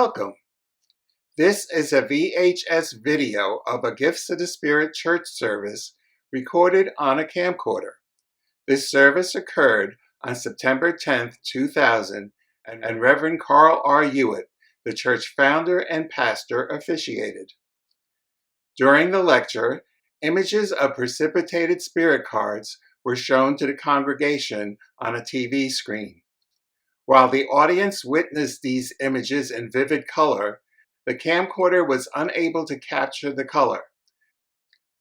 Welcome. This is a VHS video of a Gifts of the Spirit church service recorded on a camcorder. This service occurred on September 10th, 2000, and Reverend Carl R. Hewitt, the church founder and pastor, officiated. During the lecture, images of precipitated spirit cards were shown to the congregation on a TV screen. While the audience witnessed these images in vivid color, the camcorder was unable to capture the color.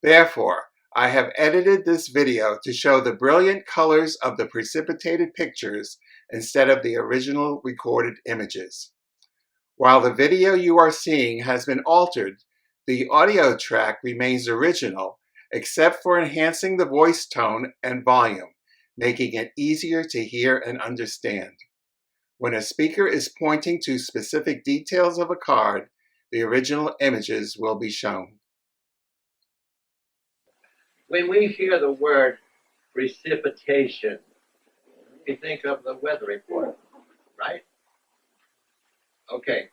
Therefore, I have edited this video to show the brilliant colors of the precipitated pictures instead of the original recorded images. While the video you are seeing has been altered, the audio track remains original, except for enhancing the voice tone and volume, making it easier to hear and understand. When a speaker is pointing to specific details of a card, the original images will be shown. When we hear the word precipitation, we think of the weather report, right? Okay.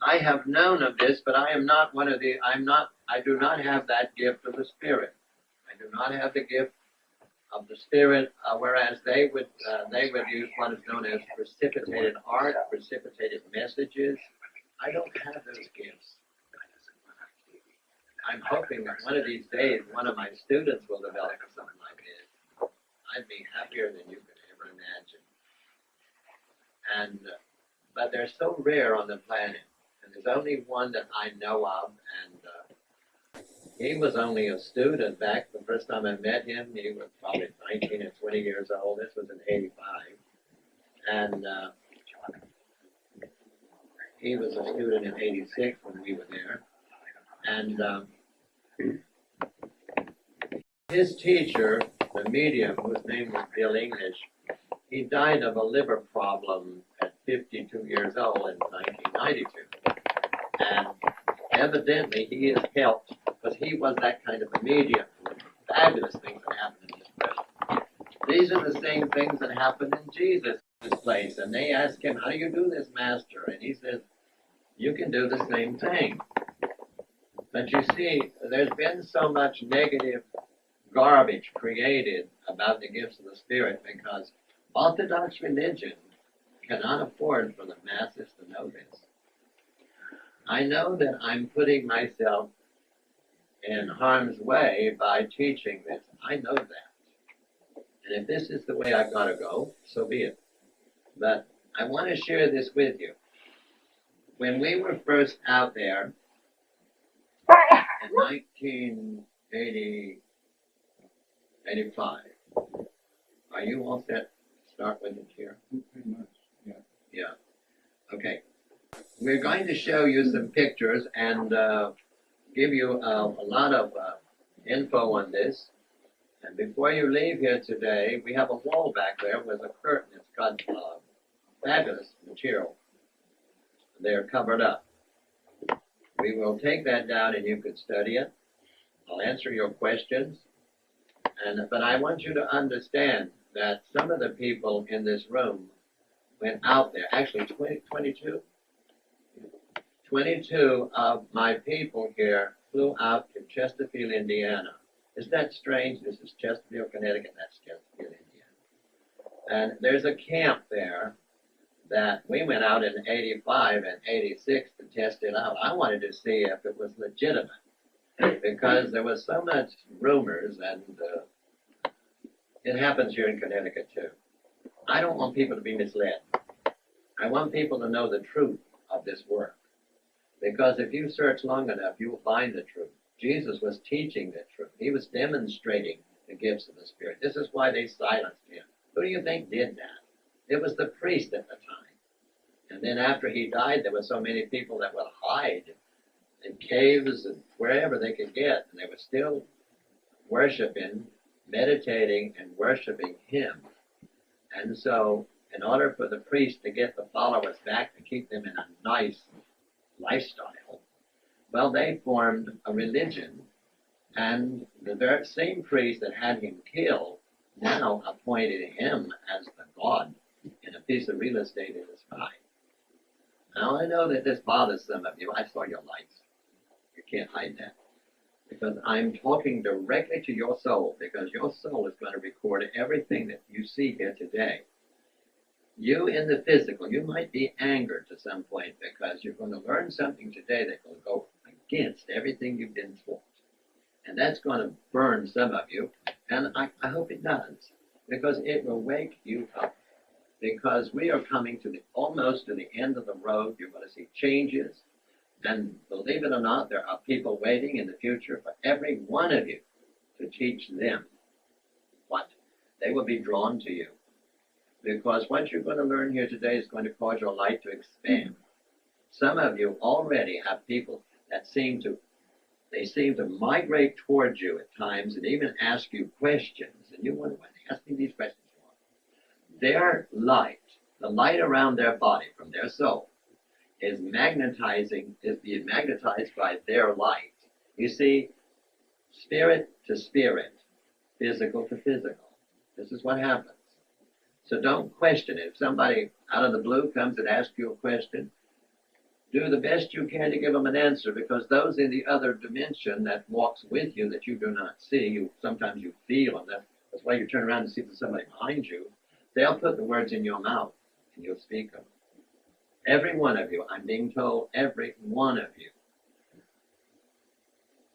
I have known of this, but I am not one of the, I do not have that gift of the Spirit. I do not have the gift of the Spirit, whereas they would use what is known as precipitated art, precipitated messages. I don't have those gifts. I'm hoping that one of these days, one of my students will develop something like this. I'd be happier than you could ever imagine. And, but they're so rare on the planet. And there's only one that I know of, and he was only a student back the first time I met him. He was probably 19 or 20 years old. This was in '85. And he was a student in '86 when we were there. And his teacher, the medium, whose name was Bill English, he died of a liver problem at 52 years old in 1992. And evidently he is helped because he was that kind of a medium. Fabulous things that happened in this place. These are the same things that happened in Jesus' place. And they ask him, how do you do this, Master? And he says, you can do the same thing. But you see, there's been so much negative garbage created about the gifts of the Spirit because Orthodox religion cannot afford for the masses to know this. I know that I'm putting myself in harm's way by teaching this. I know that. And if this is the way I've got to go, so be it. But I want to share this with you. When we were first out there in 1980, 85, are you all set to start with it here? Pretty much, yeah. Yeah. Okay. We're going to show you some pictures and give you a lot of info on this. And before you leave here today, we have a wall back there with a curtain. It's got fabulous material. They're covered up. We will take that down and you can study it. I'll answer your questions. But I want you to understand that some of the people in this room went out there. Actually, 22 of my people here flew out to Chesterfield, Indiana. Isn't that strange? This is Chesterfield, Connecticut. That's Chesterfield, Indiana. And there's a camp there that we went out in '85 and '86 to test it out. I wanted to see if it was legitimate because there was so much rumors, and it happens here in Connecticut too. I don't want people to be misled. I want people to know the truth of this work. Because if you search long enough, you will find the truth. Jesus was teaching the truth. He was demonstrating the gifts of the Spirit. This is why they silenced him. Who do you think did that? It was the priest at the time. And then after he died, there were so many people that would hide in caves and wherever they could get. And they were still worshiping, meditating, and worshiping him. And so, in order for the priest to get the followers back, to keep them in a nice lifestyle, well, they formed a religion, and the very same priest that had him killed now appointed him as the god in a piece of real estate in the sky. Now I know that this bothers some of you. I saw your lights. You can't hide that. Because I'm talking directly to your soul, because your soul is going to record everything that you see here today. You in the physical, you might be angered to some point because you're going to learn something today that will go against everything you've been taught. And that's going to burn some of you, and I hope it does, because it will wake you up. Because we are coming to almost to the end of the road. You're going to see changes. And believe it or not, there are people waiting in the future for every one of you to teach them what. They will be drawn to you. Because what you're going to learn here today is going to cause your light to expand. Some of you already have people that seem to migrate towards you at times and even ask you questions. And you wonder, why are they asking these questions for? Their light, the light around their body from their soul, is being magnetized by their light. You see, spirit to spirit, physical to physical. This is what happens. So don't question it. If somebody out of the blue comes and asks you a question, do the best you can to give them an answer, because those in the other dimension that walks with you that you do not see, sometimes you feel, and that's why you turn around and see there's somebody behind you. They'll put the words in your mouth and you'll speak them. Every one of you, I'm being told, every one of you.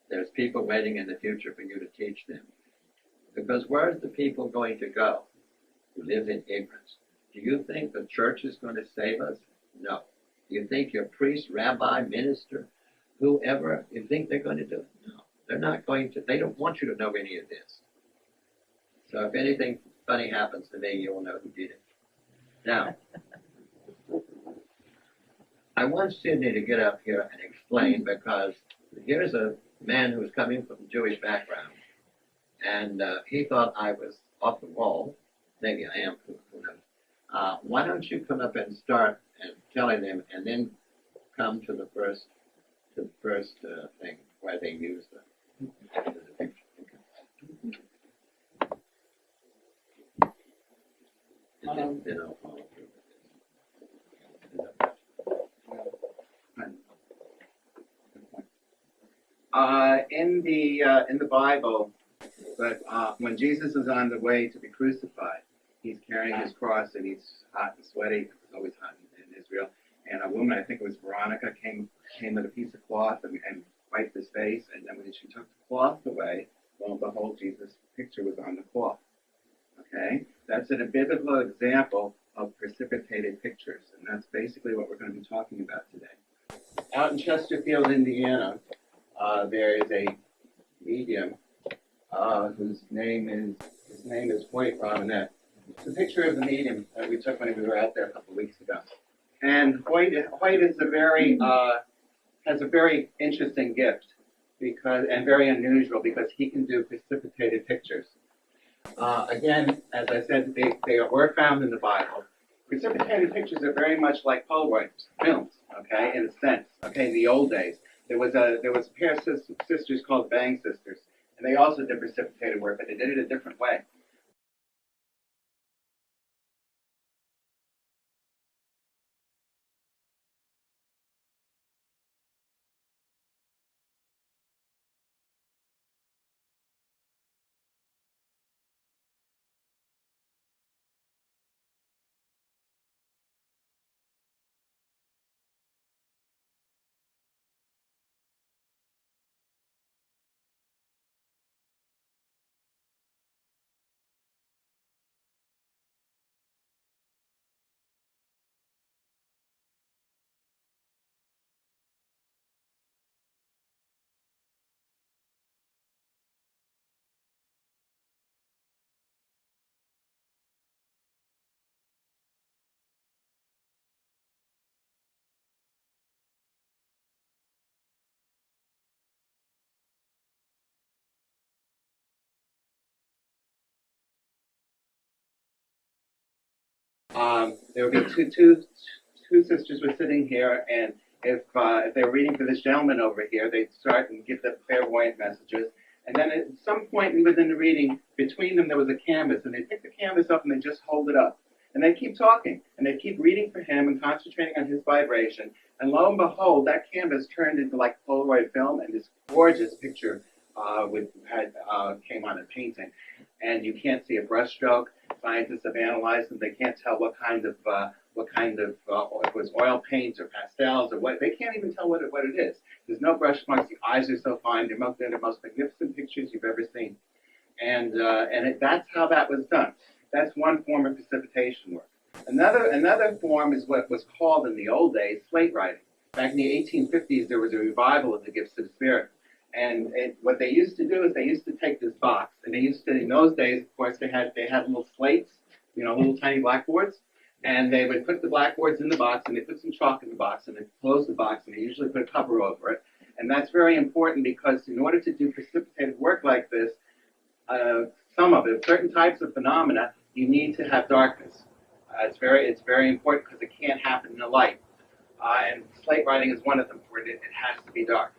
There's people waiting in the future for you to teach them. Because where's the people going to go who live in ignorance? Do you think the church is going to save us? No. Do you think your priest, rabbi, minister, whoever, you think they're going to do it? No. They're not going to. They don't want you to know any of this. So if anything funny happens to me, you will know who did it. Now, I want Sydney to get up here and explain, because here's a man who's coming from a Jewish background, and he thought I was off the wall. Maybe I am, who knows. Why don't you come up and start and telling them, and then come to the first thing where they use the picture. And then I'll follow through with this. In the Bible, but when Jesus is on the way to be crucified, he's carrying his cross and he's hot and sweaty. It's always hot in Israel. And a woman, I think it was Veronica, came with a piece of cloth and wiped his face. And then when she took the cloth away, lo and behold, Jesus' picture was on the cloth. Okay, that's a biblical example of precipitated pictures, and that's basically what we're going to be talking about today. Out in Chesterfield, Indiana, there is a medium whose name is Hoyt Robinette. It's a picture of the medium that we took when we were out there a couple of weeks ago. And Hoyt is has a very interesting gift and very unusual, because he can do precipitated pictures. Again, as I said, they were found in the Bible. Precipitated pictures are very much like Polaroid films, okay, in a sense. Okay, in the old days, there was a pair of sisters called Bang Sisters, and they also did precipitated work, but they did it a different way. There would be two sisters were sitting here, and if they were reading for this gentleman over here, they'd start and get the clairvoyant messages. And then at some point within the reading, between them there was a canvas, and they'd pick the canvas up and they'd just hold it up. And they keep talking, and they keep reading for him and concentrating on his vibration. And lo and behold, that canvas turned into like Polaroid film, and this gorgeous picture came on a painting. And you can't see a brushstroke. Scientists have analyzed them. They can't tell what kind of if it was oil paints or pastels or what. They can't even tell what it is. There's no brush marks. The eyes are so fine. They're the most magnificent pictures you've ever seen. And that's how that was done. That's one form of precipitation work. Another form is what was called in the old days slate writing. Back in the 1850s, there was a revival of the gifts of the Spirit. And what they used to do is they used to take this box, and they used to, in those days, of course, they had little slates, little tiny blackboards, and they would put the blackboards in the box, and they put some chalk in the box, and they close the box, and they usually put a cover over it. And that's very important because in order to do precipitated work like this, certain types of phenomena, you need to have darkness. It's very important because it can't happen in the light. And slate writing is one of them where it has to be dark.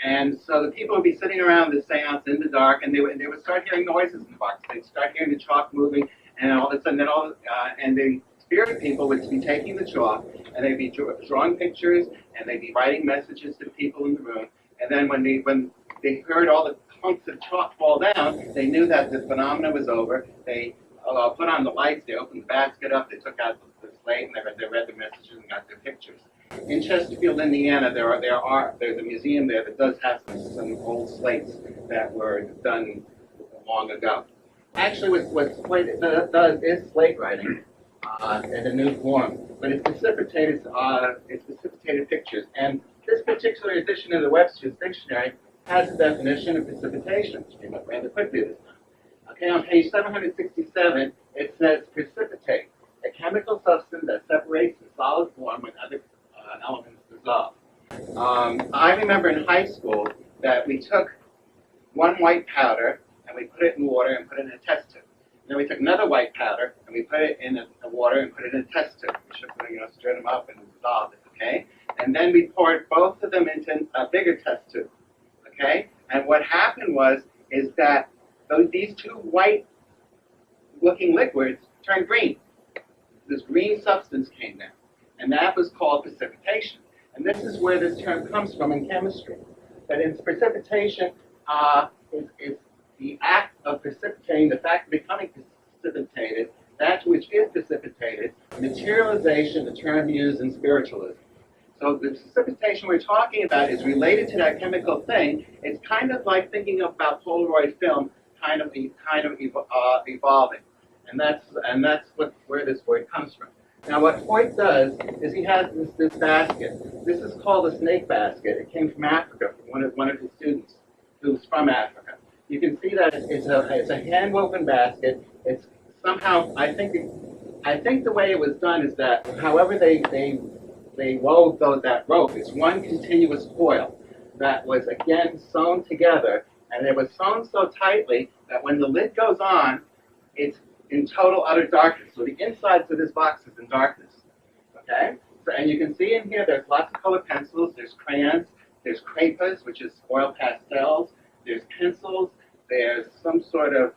And so the people would be sitting around the seance in the dark, and they would start hearing noises in the box. They'd start hearing the chalk moving, and all of a sudden, and the spirit people would be taking the chalk, and they'd be drawing pictures, and they'd be writing messages to the people in the room. And then when they heard all the clumps of chalk fall down, they knew that the phenomenon was over. They put on the lights, they opened the basket up, they took out the slate, and they read the messages and got their pictures. In Chesterfield, Indiana, there's a museum there that does have some old slates that were done long ago. Actually, what it does is slate writing in a new form, but it's precipitated pictures. And this particular edition of the Webster's Dictionary has a definition of precipitation, which came up rather quickly this time. Okay, on page 767, it says precipitate, a chemical substance that separates in solid form when other elements dissolve. I remember in high school that we took one white powder and we put it in water and put it in a test tube. Then we took another white powder and we put it in the water and put it in a test tube. We should stir them up and dissolve it, okay? And then we poured both of them into a bigger test tube, okay? And what happened is that these two white-looking liquids turned green. This green substance came down. And that was called precipitation. And this is where this term comes from in chemistry. That in precipitation is the act of precipitating, the fact of becoming precipitated, that which is precipitated, materialization, the term used in spiritualism. So the precipitation we're talking about is related to that chemical thing. It's kind of like thinking about Polaroid film kind of evolving. And that's where this word comes from. Now, what Hoyt does is he has this basket. This is called a snake basket. It came from Africa, from one of his students who's from Africa. You can see that it's a hand-woven basket. It's somehow, I think the way it was done is that however they wove that rope, it's one continuous coil that was again sewn together, and it was sewn so tightly that when the lid goes on, it's in total utter darkness. So the insides of this box is in darkness. Okay? So, and you can see in here there's lots of colored pencils, there's crayons, there's crepas, which is oil pastels, there's pencils, there's some sort of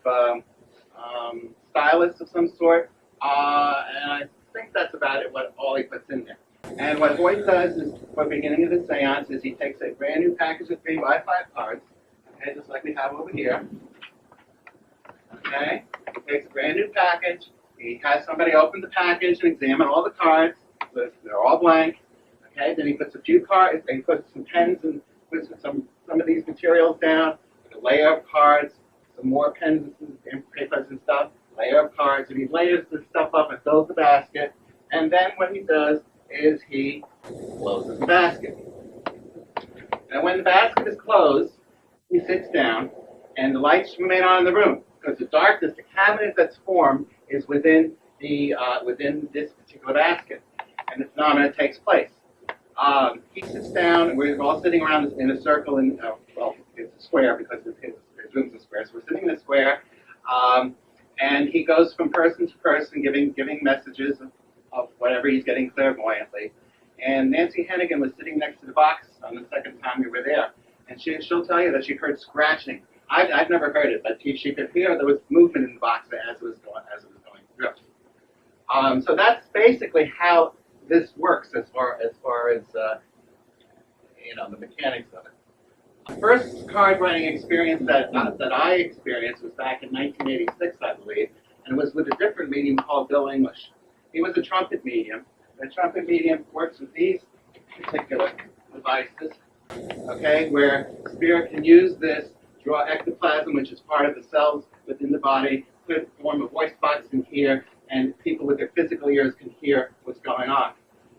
stylus of some sort, and I think that's about it, all he puts in there. And what Hoyt does is, for the beginning of the seance, is he takes a brand new package of 3x5 cards, okay, just like we have over here. Okay? He takes a brand new package. He has somebody open the package and examine all the cards. They're all blank. Okay? Then he puts a few cards, and he puts some pens and puts some of these materials down, a layer of cards, some more pens and papers and stuff, layer of cards, and he layers this stuff up and fills the basket. And then what he does is he closes the basket. And when the basket is closed, he sits down, and the lights remain on in the room. Because the darkness, the cabinet that's formed is within this particular basket, and the phenomena takes place. He sits down, and we're all sitting around in a circle, and it's a square because his room's a square, so we're sitting in a square, and he goes from person to person, giving messages of whatever he's getting clairvoyantly. And Nancy Hennigan was sitting next to the box on the second time we were there, and she'll tell you that she heard scratching. I've never heard it, but she could hear there was movement in the box as it was going through. So that's basically how this works as far as the mechanics of it. The first card writing experience that I experienced was back in 1986, I believe, and it was with a different medium called Bill English. He was a trumpet medium. The trumpet medium works with these particular devices, okay, where spirit can use this, draw ectoplasm, which is part of the cells within the body, form a voice box in here, and people with their physical ears can hear what's going on.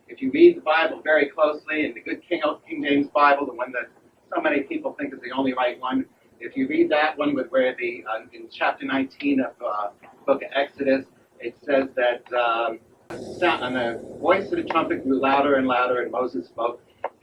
If you read the Bible very closely, and the good King James Bible, the one that so many people think is the only right one, if you read that one where in chapter 19 of book of Exodus, it says that and the voice of the trumpet grew louder and louder, and Moses spoke,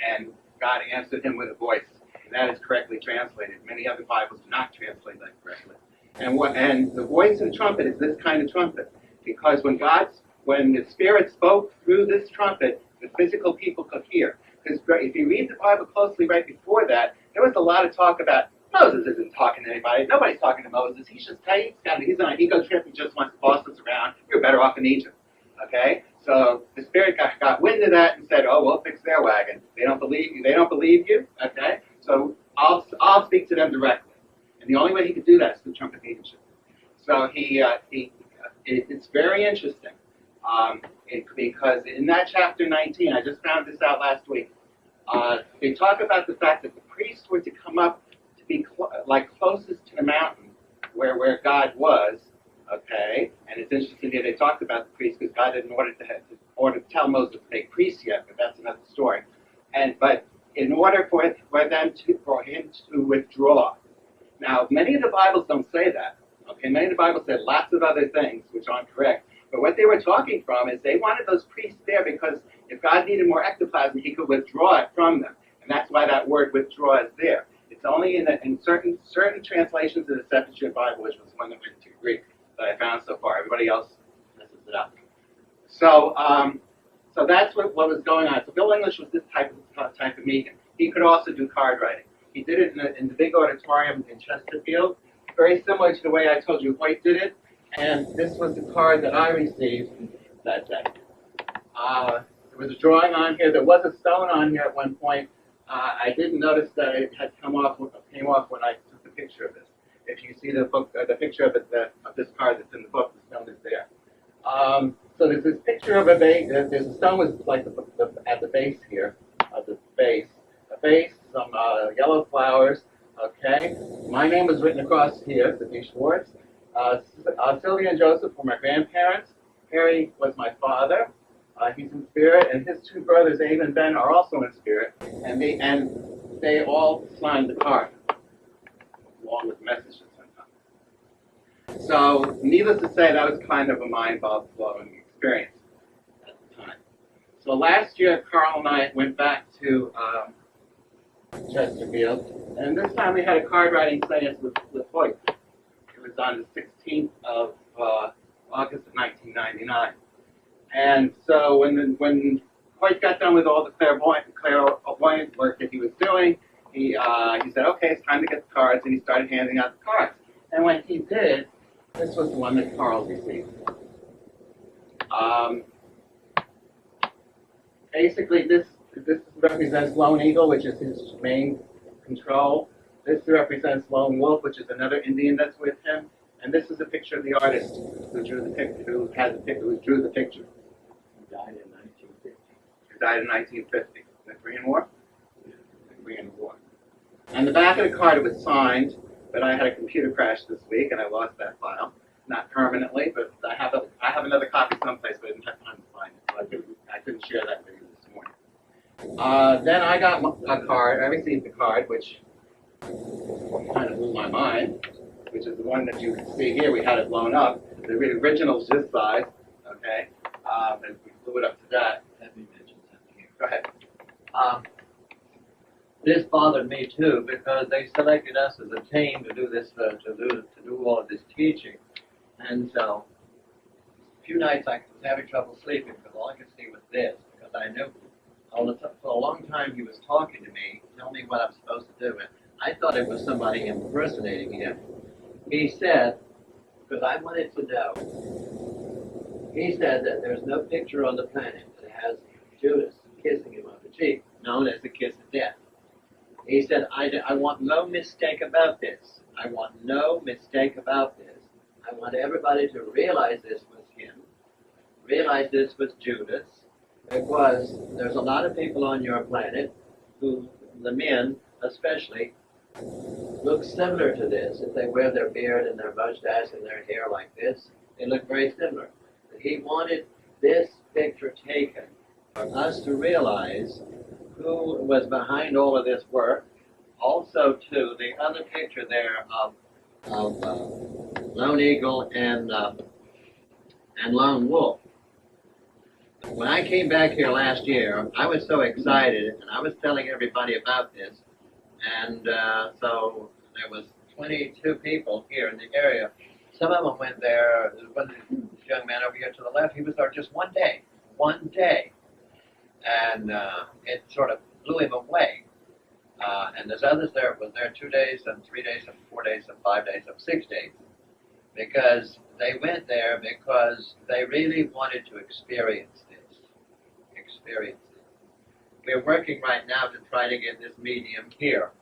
and God answered him with a voice. And that is correctly translated. Many other Bibles do not translate that correctly. And the voice of the trumpet is this kind of trumpet, because when the Spirit spoke through this trumpet, the physical people could hear. Because if you read the Bible closely right before that, there was a lot of talk about Moses isn't talking to anybody. Nobody's talking to Moses. He's on an ego trip. He just wants to boss us around. You're better off in Egypt. Okay? So the Spirit got wind of that and said, "Oh, we'll fix their wagon. They don't believe you. They don't believe you. Okay? So I'll speak to them directly." And the only way he could do that is through trumpet mediumship. So it's very interesting because in that chapter 19, I just found this out last week. They talk about the fact that the priests were to come up to be closest to the mountain where God was. Okay, and it's interesting that they talked about the priests because God didn't order to tell Moses to make priests yet, but that's another story. But in order for him to withdraw. Now, many of the Bibles don't say that. Okay, many of the Bibles said lots of other things which aren't correct. But what they were talking from is they wanted those priests there because if God needed more ectoplasm, he could withdraw it from them, and that's why that word "withdraw" is there. It's only in certain translations of the Septuagint Bible, which was one that went to Greek, that I found so far. Everybody else messes it up. So that's what was going on. So Bill English was this type of medium. He could also do card writing. He did it in the big auditorium in Chesterfield, very similar to the way I told you Hoyt did it. And this was the card that I received that day. There was a drawing on here. There was a stone on here at one point. I didn't notice that it had came off when I took the picture of this. If you see the picture of this card that's in the book, the stone is there. So there's this picture of a base. There's a stone with at the base here of the base. A base, some yellow flowers. Okay. My name was written across here, Sidney Schwartz. Sylvia and Joseph were my grandparents. Harry was my father. He's in spirit, and his two brothers, Abe and Ben, are also in spirit, and they all signed the card along with messages sometimes. So, needless to say, that was kind of a mind-blowing experience at the time. So last year, Carl and I went back to Chesterfield, and this time we had a card writing seance with Hoyt. It was on the 16th of August of 1999. And so when Hoyt got done with all the clairvoyant work that he was doing, he said, "Okay, it's time to get the cards," and he started handing out the cards. And when he did, this was the one that Carl received. Basically, this represents Lone Eagle, which is his main control. This represents Lone Wolf, which is another Indian that's with him. And this is a picture of the artist who drew the picture, who drew the picture. He died in 1950. He died in 1950. The Korean War? Yeah, the Korean War. And the back of the card was signed, but I had a computer crash this week, and I lost that file. Not permanently, but I have another copy someplace, but I didn't have time to find it, so I couldn't share that with you this morning. Then I got a card. I received the card, which kind of blew my mind, which is the one that you can see here. We had it blown up. The original's this size, okay? And we blew it up to that. Let me mention something here. Go ahead. This bothered me too because they selected us as a team to do this, to do all of this teaching, and so a few nights I was having trouble sleeping because all I could see was this. Because I knew for a long time he was talking to me, telling me what I'm supposed to do, and I thought it was somebody impersonating him. He said, because I wanted to know He said that there's no picture on the planet that has Judas kissing him on the cheek, known as the kiss of death. He said, I want no mistake about this. I want no mistake about this. I want everybody to realize this was him, realize this was Judas, because there's a lot of people on your planet who, the men especially, look similar to this. If they wear their beard and their mustache and their hair like this, they look very similar. But he wanted this picture taken for us to realize who was behind all of this work. Also, too, the other picture there of Lone Eagle and Lone Wolf. When I came back here last year, I was so excited, and I was telling everybody about this. And so there was 22 people here in the area. Some of them went there. There was one young man over here to the left. He was there just one day. And it sort of blew him away. And there's others there was there 2 days and 3 days and 4 days and 5 days and 6 days. Because they went there because they really wanted to experience this. We're working right now to try to get this medium here.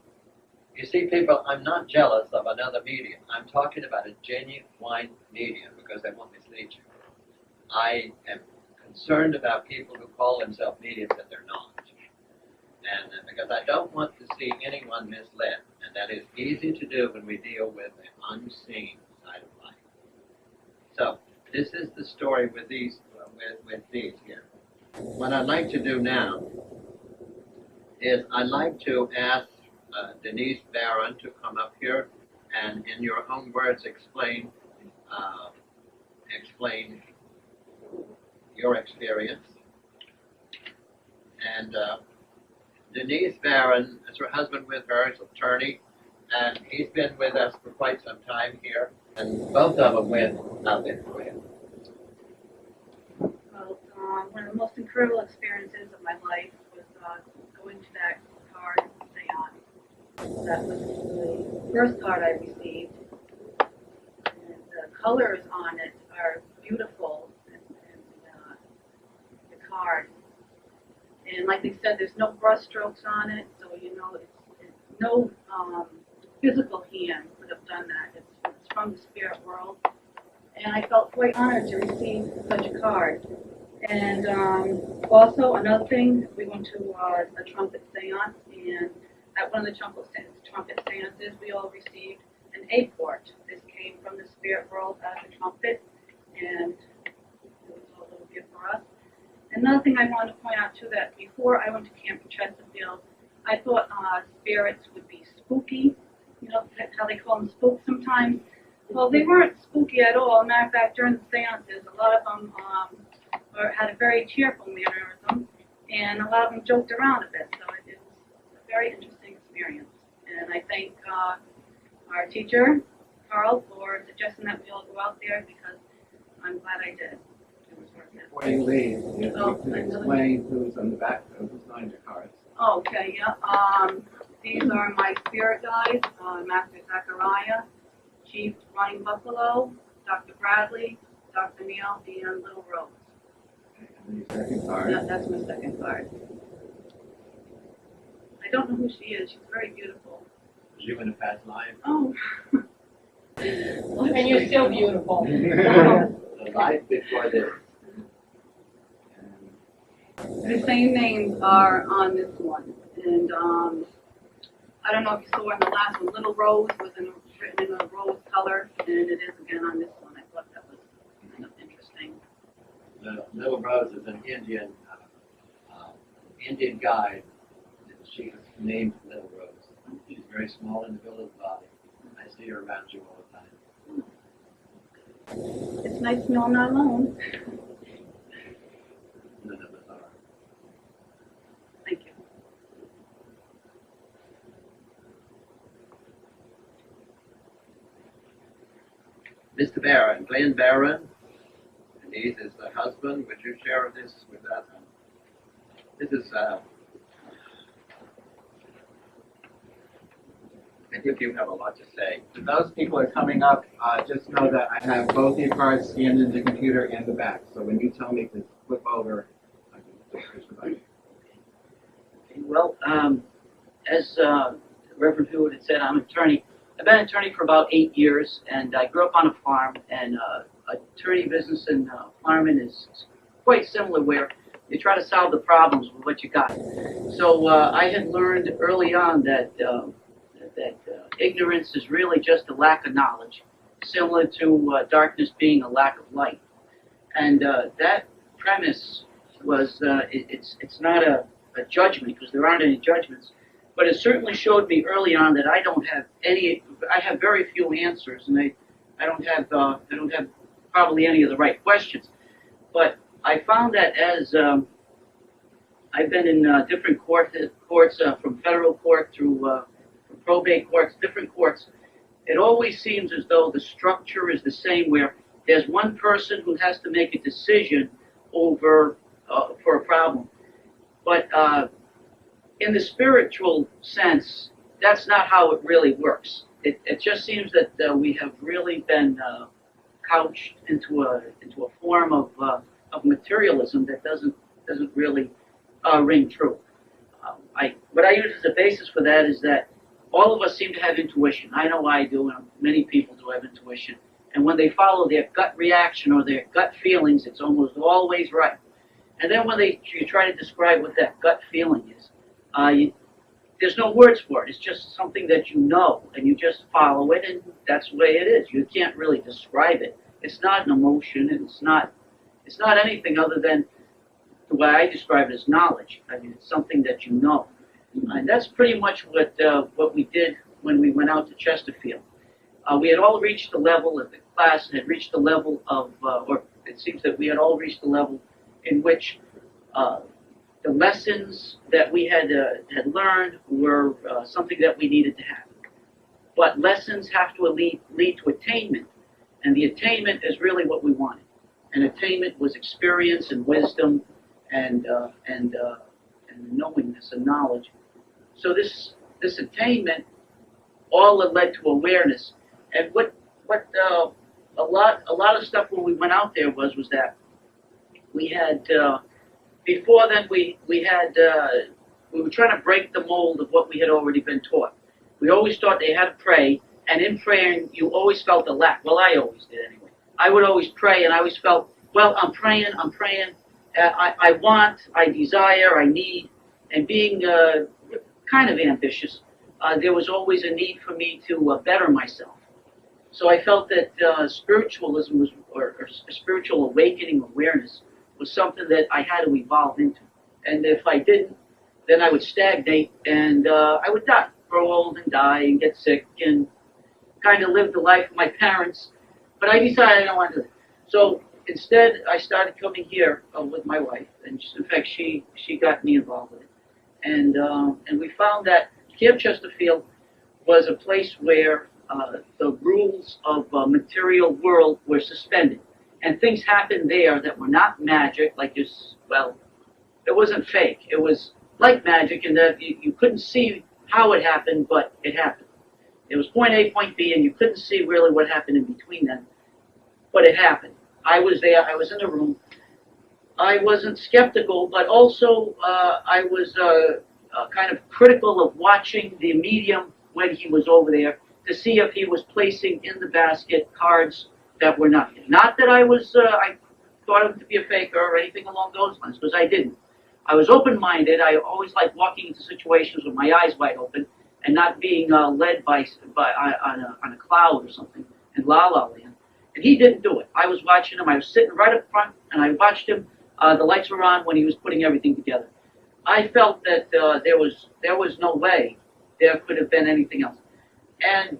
You see, people, I'm not jealous of another medium. I'm talking about a genuine medium because they won't mislead you. I am concerned about people who call themselves mediums and they're not. And because I don't want to see anyone misled. And that is easy to do when we deal with the unseen side of life. So, this is the story with these here. What I'd like to do now is I'd like to ask Denise Barron to come up here and, in your own words, explain your experience. And Denise Barron is her husband with her, is an attorney, and he's been with us for quite some time here. And both of them went out there for him. Well, one of the most incredible experiences of my life was going to that card seance. That was the first card I received. And the colors on it are beautiful in the card. And like they said, there's no brush strokes on it, so you know it's no physical hand could have done that. It's from the spirit world. And I felt quite honored to receive such a card. And also another thing, we went to a trumpet seance, and at one of the trumpet seances, we all received an A-port. This came from the spirit world as a trumpet, and it was a little gift for us. Another thing I wanted to point out too, that before I went to Camp Chesterfield, I thought spirits would be spooky. You know how they call them spooks sometimes? Well, they weren't spooky at all. As a matter of fact, during the seances, a lot of them had a very cheerful mannerism, and a lot of them joked around a bit. So it was a very interesting experience. And I thank our teacher, Carl, for suggesting that we all go out there, because I'm glad I did. It was worth it. Before you leave, you can explain who's on the back, who's signed your cards. Okay, yeah. These are my spirit guides, Master Zachariah, Chief Running Buffalo, Dr. Bradley, Dr. Neil, and Little Rose. And your second card. That's my second card. I don't know who she is. She's very beautiful. Was you in a past life? Oh. And you're still beautiful. The life before this. The same names are on this one. And I don't know if you saw in the last one, Little Rose was written in a rose color, and it is again on this one. I thought that was kind of interesting. Little Rose is an Indian guide. She's named Little Rose. She's very small in the build of the body. I see her around you all the time. It's nice to know I'm not alone. None of us are. Thank you. Mr. Barron, Glenn Barron, Denise is the husband. Would you share this with us? This is I think you have a lot to say. If those people are coming up, just know that I have both your cards scanned in the computer and the back. So when you tell me to flip over, I can just push the button. Well, as Reverend Hewitt had said, I'm an attorney. I've been an attorney for about 8 years, and I grew up on a farm, and attorney business and farming is quite similar, where you try to solve the problems with what you got. So I had learned early on that ignorance is really just a lack of knowledge, similar to darkness being a lack of light. And that premise was, it's not a judgment, because there aren't any judgments, but it certainly showed me early on that I have very few answers, and I don't have probably any of the right questions. But I found that as I've been in different courts, from federal court through probate courts, different courts, it always seems as though the structure is the same, where there's one person who has to make a decision over for a problem. But in the spiritual sense, that's not how it really works. It just seems that we have really been couched into a form of materialism that doesn't really ring true. What I use as a basis for that is that all of us seem to have intuition. I know I do, and many people do have intuition. And when they follow their gut reaction or their gut feelings, it's almost always right. And then when you try to describe what that gut feeling is, there's no words for it. It's just something that you know, and you just follow it, and that's the way it is. You can't really describe it. It's not an emotion, and it's not anything other than the way I describe it as knowledge. I mean, it's something that you know. And that's pretty much what we did when we went out to Chesterfield. We had all reached the level of the class, had reached the level of, or it seems that we had all reached the level in which the lessons that we had learned were something that we needed to have. But lessons have to lead to attainment, and the attainment is really what we wanted. And attainment was experience and wisdom and knowingness and knowledge. So this attainment all led to awareness. And what a lot of stuff when we went out there was that we had before then we were trying to break the mold of what we had already been taught. We always thought they had to pray, and in praying you always felt a lack. Well, I always did anyway. I would always pray, and I always felt, well, I'm praying. I want, I desire, I need, and being kind of ambitious, there was always a need for me to better myself. So I felt that spiritualism was, or spiritual awakening awareness was something that I had to evolve into. And if I didn't, then I would stagnate and I would die, grow old and die and get sick and kind of live the life of my parents. But I decided I don't want to do that. So instead, I started coming here with my wife, and in fact, she got me involved with it. And we found that Camp Chesterfield was a place where the rules of material world were suspended, and things happened there that were not magic, like this. Well, it wasn't fake. It was like magic in that you couldn't see how it happened, but it happened. It was point A, point B, and you couldn't see really what happened in between them, but it happened. I was there. I was in the room. I wasn't skeptical, but also I was kind of critical of watching the medium when he was over there to see if he was placing in the basket cards that were nothing. Not that I thought him to be a faker or anything along those lines, because I didn't. I was open-minded. I always liked walking into situations with my eyes wide open and not being led by on a cloud or something in La La Land. And he didn't do it. I was watching him. I was sitting right up front, and I watched him. The lights were on when he was putting everything together. I felt that there was no way there could have been anything else. And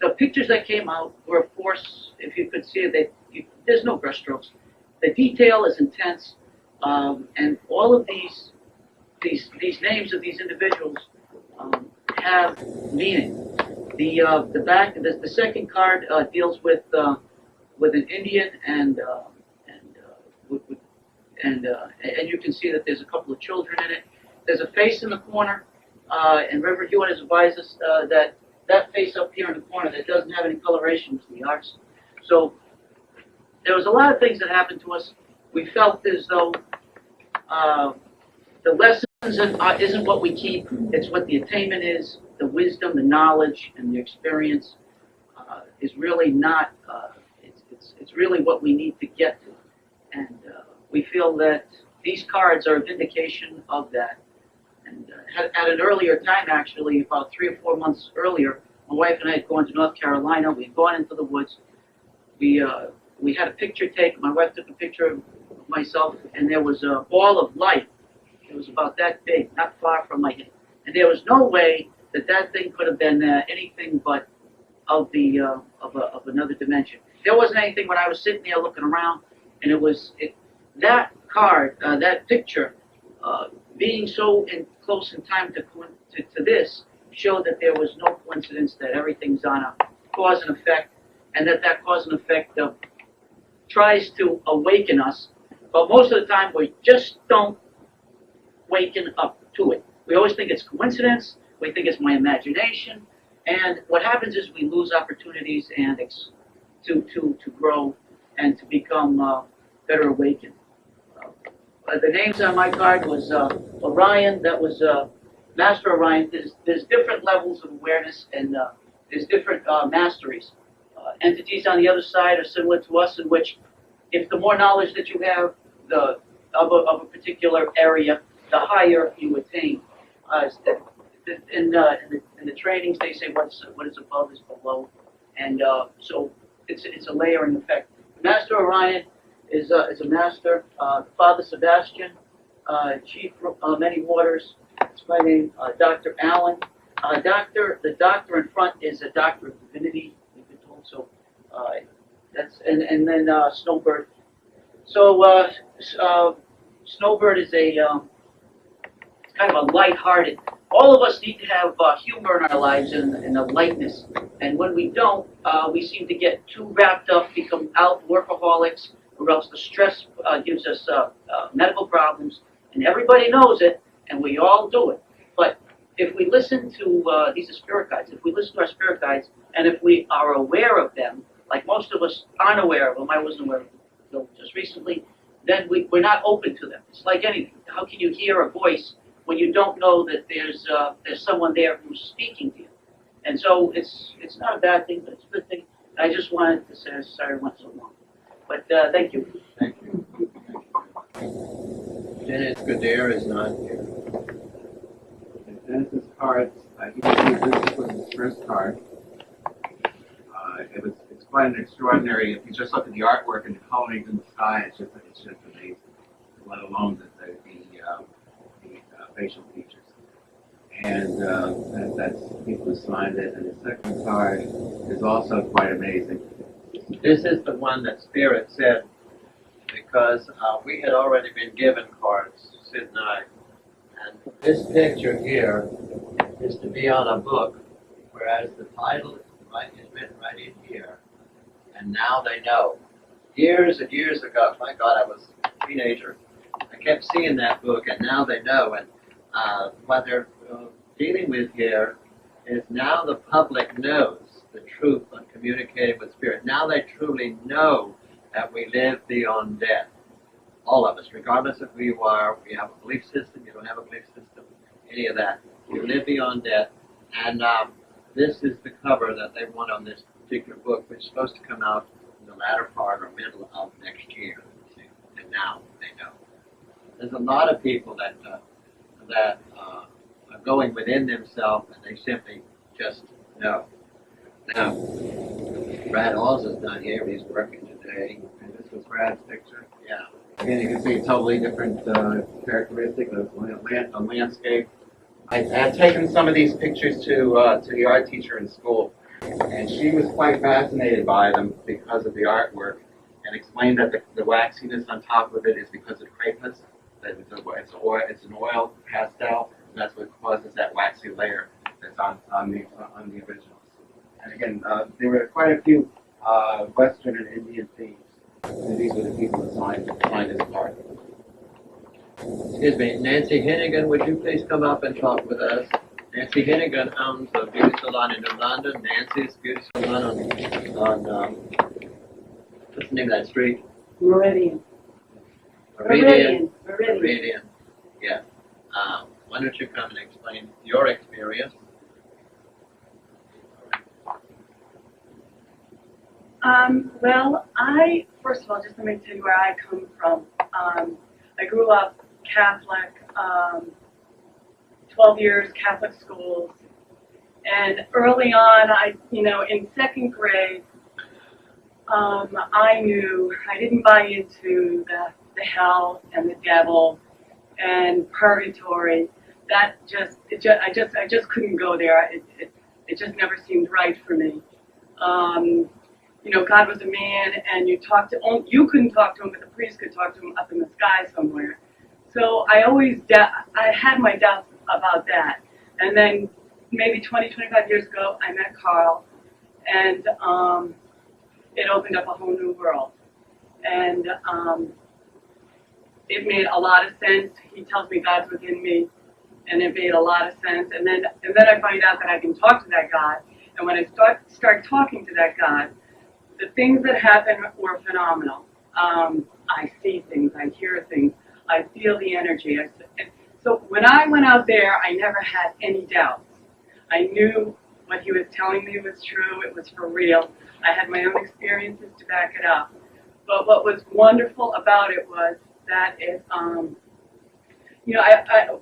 the pictures that came out were, of course, if you could see it, there's no brushstrokes. The detail is intense, and all of these names of these individuals have meaning. The second card deals with an Indian and you can see that there's a couple of children in it. There's a face in the corner, and Reverend Hewitt has advised us that that face up here in the corner that doesn't have any coloration was the arts. So there was a lot of things that happened to us. We felt as though the lessons isn't what we keep, it's what the attainment is, the wisdom, the knowledge, and the experience is really not, it's really what we need to get to. And we feel that these cards are a vindication of that. And at an earlier time, actually, about 3 or 4 months earlier, my wife and I had gone to North Carolina. We'd gone into the woods. We had a picture taken. My wife took a picture of myself, and there was a ball of light. It was about that big, not far from my head. And there was no way that that thing could have been anything but of another dimension. There wasn't anything when I was sitting there looking around, and that card, that picture, being so close in time to this, showed that there was no coincidence, that everything's on a cause and effect, and that cause and effect tries to awaken us, but most of the time we just don't waken up to it. We always think it's coincidence, we think it's my imagination, and what happens is we lose opportunities and to grow and to become better awakened. The names on my card was Orion, that was Master Orion. There's different levels of awareness, and there's different masteries. Entities on the other side are similar to us, in which if the more knowledge that you have of a particular area, the higher you attain. In the trainings, they say what is above is below, and so it's a layering effect. Master Orion is a master. Father Sebastian, Chief Many Waters. It's my name. Dr. Allen. The doctor in front is a doctor of divinity. We've been told so. And then Snowbird. So Snowbird is kind of a light-hearted. All of us need to have humor in our lives and a lightness. And when we don't, we seem to get too wrapped up, become out workaholics, or else the stress gives us medical problems. And everybody knows it, and we all do it. But if we listen to these are spirit guides, if we listen to our spirit guides, and if we are aware of them, like most of us aren't aware of them, I wasn't aware of them until just recently, then we're not open to them. It's like anything. How can you hear a voice when you don't know that there's someone there who's speaking to you? And so it's not a bad thing, but it's a good thing. I just wanted to say sorry I went so long. But thank you. Thank you. Dennis Goodare is not here. Dennis's cards, you can see this was his first card. It's quite an extraordinary, if you just look at the artwork and the coloring in the sky, it's just amazing, let alone the facial features. And that's people who signed it. And the second card is also quite amazing. This is the one that Spirit said, because we had already been given cards, Sid and I. And this picture here is to be on a book, whereas the title is written right in here. And now they know. Years and years ago, my God, I was a teenager. I kept seeing that book, and now they know. And what they're dealing with here is now the public knows the truth on communicating with Spirit. Now they truly know that we live beyond death. All of us, regardless of who you are, we have a belief system, you don't have a belief system, any of that. You live beyond death. And this is the cover that they want on this particular book, which is supposed to come out in the latter part or middle of next year. And now they know. There's a lot of people that are going within themselves, and they simply just know. Now, Brad Alls is not here. He's working today. And this was Brad's picture. Yeah. Again, you can see a totally different characteristic of a landscape. I had taken some of these pictures to the art teacher in school, and she was quite fascinated by them because of the artwork, and explained that the waxiness on top of it is because of crepus, that it's an oil pastel, and that's what causes that waxy layer that's on the originals. And again, there were quite a few Western and Indian themes, and these were the people that signed this card. Excuse me, Nancy Hennigan, would you please come up and talk with us? Nancy Hinnigan owns a beauty salon in New London. Nancy's beauty salon on what's the name of that street? Meridian. Meridian. Yeah. Why don't you come and explain your experience? Well, first of all, just let me tell you where I come from. I grew up Catholic, 12 years Catholic schools, and early on, in second grade, I knew I didn't buy into the hell and the devil and purgatory. I just couldn't go there. It just never seemed right for me. God was a man, and you couldn't talk to him, but the priest could talk to him up in the sky somewhere. So I had my doubts about that. And then maybe 20, 25 years ago, I met Carl, and it opened up a whole new world. And it made a lot of sense. He tells me God's within me, and it made a lot of sense. And then I find out that I can talk to that God. And when I start talking to that God, the things that happen were phenomenal. I see things, I hear things, I feel the energy. So when I went out there, I never had any doubts. I knew what he was telling me was true, it was for real. I had my own experiences to back it up. But what was wonderful about it was that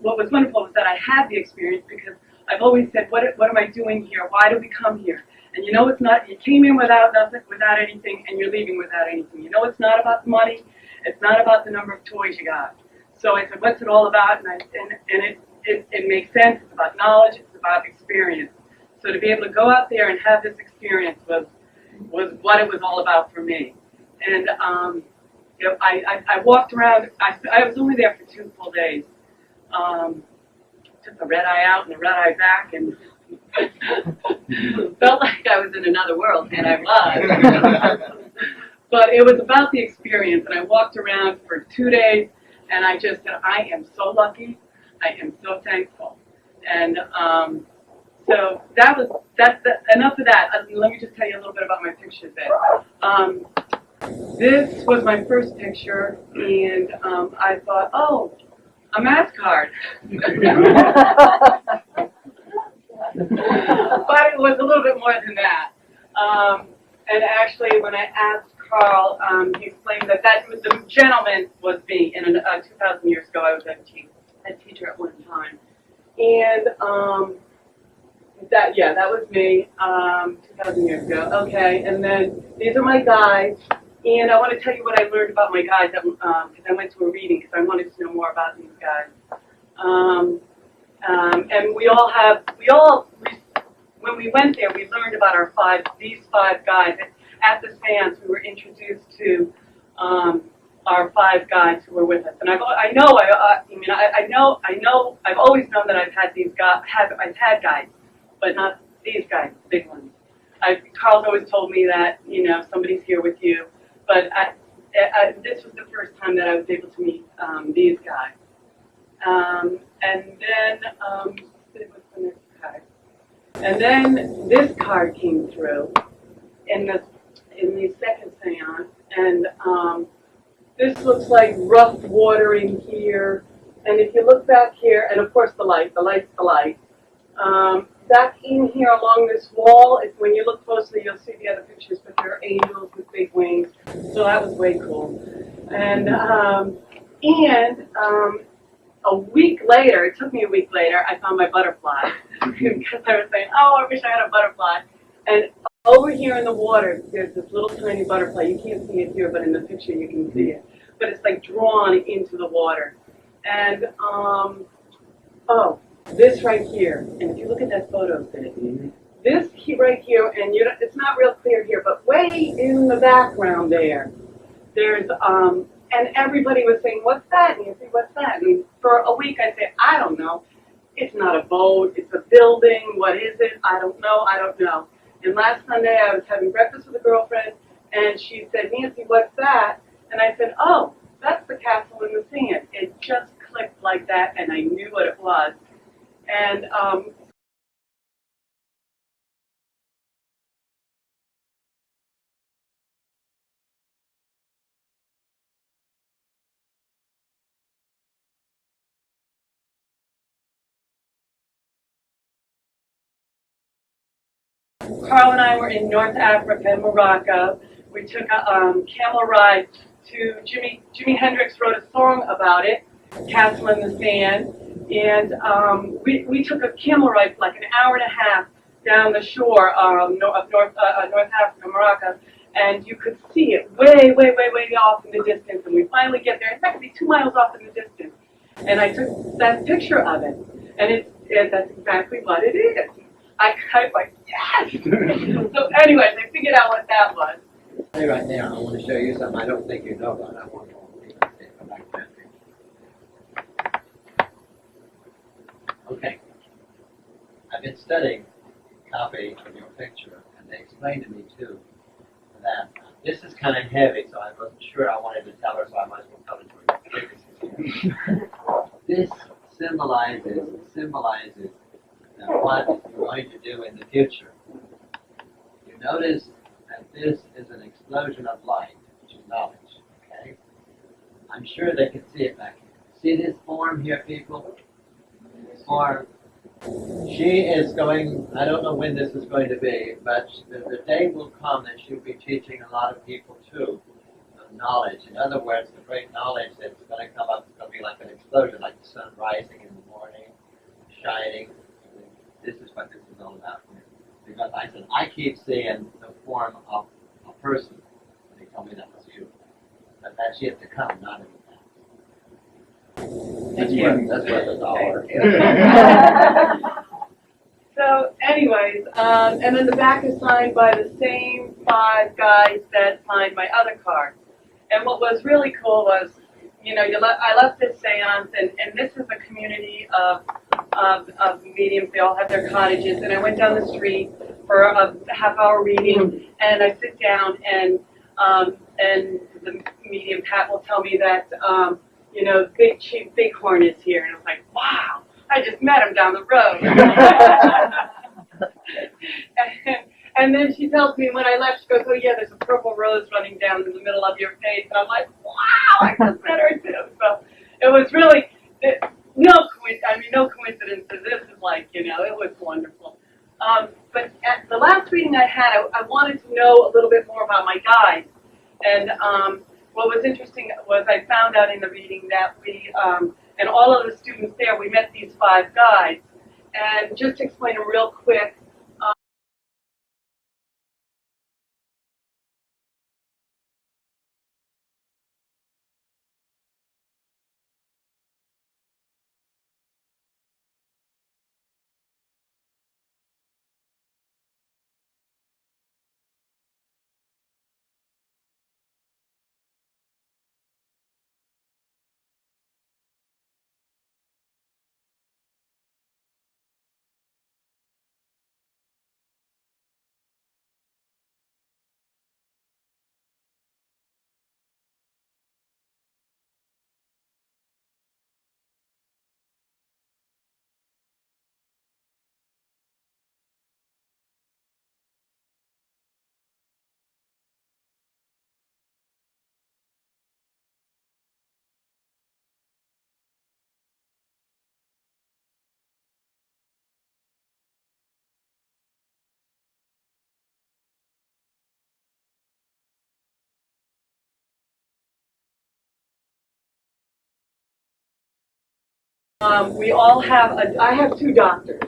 what was wonderful was that I had the experience, because I've always said, what am I doing here? Why do we come here? And it's not, you came in without nothing, without anything, and you're leaving without anything. It's not about the money. It's not about the number of toys you got. So I said, what's it all about? And it makes sense. It's about knowledge. It's about experience. So to be able to go out there and have this experience was what it was all about for me. And I walked around. I was only there for 2 full days. Took the red eye out and the red eye back, and felt like I was in another world, and I was. But it was about the experience, and I walked around for 2 days, and I just said, I am so lucky. I am so thankful. And so that enough of that. Let me just tell you a little bit about my pictures there. This was my first picture, and I thought, oh, a math card. But it was a little bit more than that. And actually, when I asked Carl, he explained that the gentleman was me. And 2,000 years ago, I was a teacher at one time. And that was me 2,000 years ago. Okay, and then these are my guides. And I want to tell you what I learned about my guides, because I went to a reading because I wanted to know more about these guys. And when we went there, we learned about these five guides. At the seance, we were introduced to our 5 guides who were with us. And I've always known that I've had guides, but not these guys, big ones. Carl's always told me that, somebody's here with you. But this was the first time that I was able to meet these guys. And then, what's the next card? And then this card came through in the second seance. And this looks like rough watering here. And if you look back here, and of course the light's the light. Back in here along this wall, when you look closely, you'll see the other pictures, but there are angels with big wings. So that was way cool. And a week later, it took me a week later, I found my butterfly. Because I was saying, oh, I wish I had a butterfly. And over here in the water, there's this little tiny butterfly. You can't see it here, but in the picture you can see it. But it's like drawn into the water. And, this right here, and if you look at that photo, this right here, and it's not real clear here, but way in the background there's, and everybody was saying, what's that? And you say, what's that? And for a week I'd say, I don't know. It's not a boat, it's a building, what is it? I don't know. And last Sunday I was having breakfast with a girlfriend, and she said, Nancy, what's that? And I said, oh, that's the castle in the sand. It just clicked like that, and I knew what it was. And Carl and I were in North Africa, Morocco. We took a camel ride to Jimi Hendrix wrote a song about it, Castle in the Sand. And we took a camel ride for like an hour and a half down the shore of North Africa, Morocco, and you could see it way off in the distance. And we finally get there. It's actually 2 miles off in the distance. And I took that picture of it, and that's exactly what it is. I was like, yes! So anyways, I figured out what that was. Hey, right there, I want to show you something I don't think you know about. I want to go back there. Okay. I've been studying copy of your picture, and they explained to me too that this is kind of heavy, so I wasn't sure I wanted to tell her, so I might as well tell it to her. This symbolizes what you're going to do in the future. You notice that this is an explosion of light, which is knowledge. Okay? I'm sure they can see it back here. See this form here, people? This form. She is going, I don't know when this is going to be, but the day will come that she'll be teaching a lot of people too of knowledge. In other words, the great knowledge that's going to come up is going to be like an explosion, like the sun rising in the morning, shining. This is what this is all about. Because I said, I keep seeing the form of a person. And they told me that was you. But that's yet to come, not in the past. That's worth a dollar. So anyways, and then the back is signed by the same 5 guys that signed my other card. And what was really cool was, you know, I left this seance, and this is a community of mediums. They all have their cottages, and I went down the street for a half-hour reading, and I sit down, and the medium Pat will tell me that, you know, Big Chief Bighorn is here, and I was like, wow, I just met him down the road. And then she tells me when I left, she goes, oh yeah, there's a purple rose running down in the middle of your face. And I'm like, wow, I just met her too. So it was really, no coincidence. This is like, you know, it was wonderful. But at the last reading I had, I wanted to know a little bit more about my guides. And what was interesting was I found out in the reading that we, and all of the students there, we met these 5 guides. And just to explain them real quick, we all have, I have 2 doctors,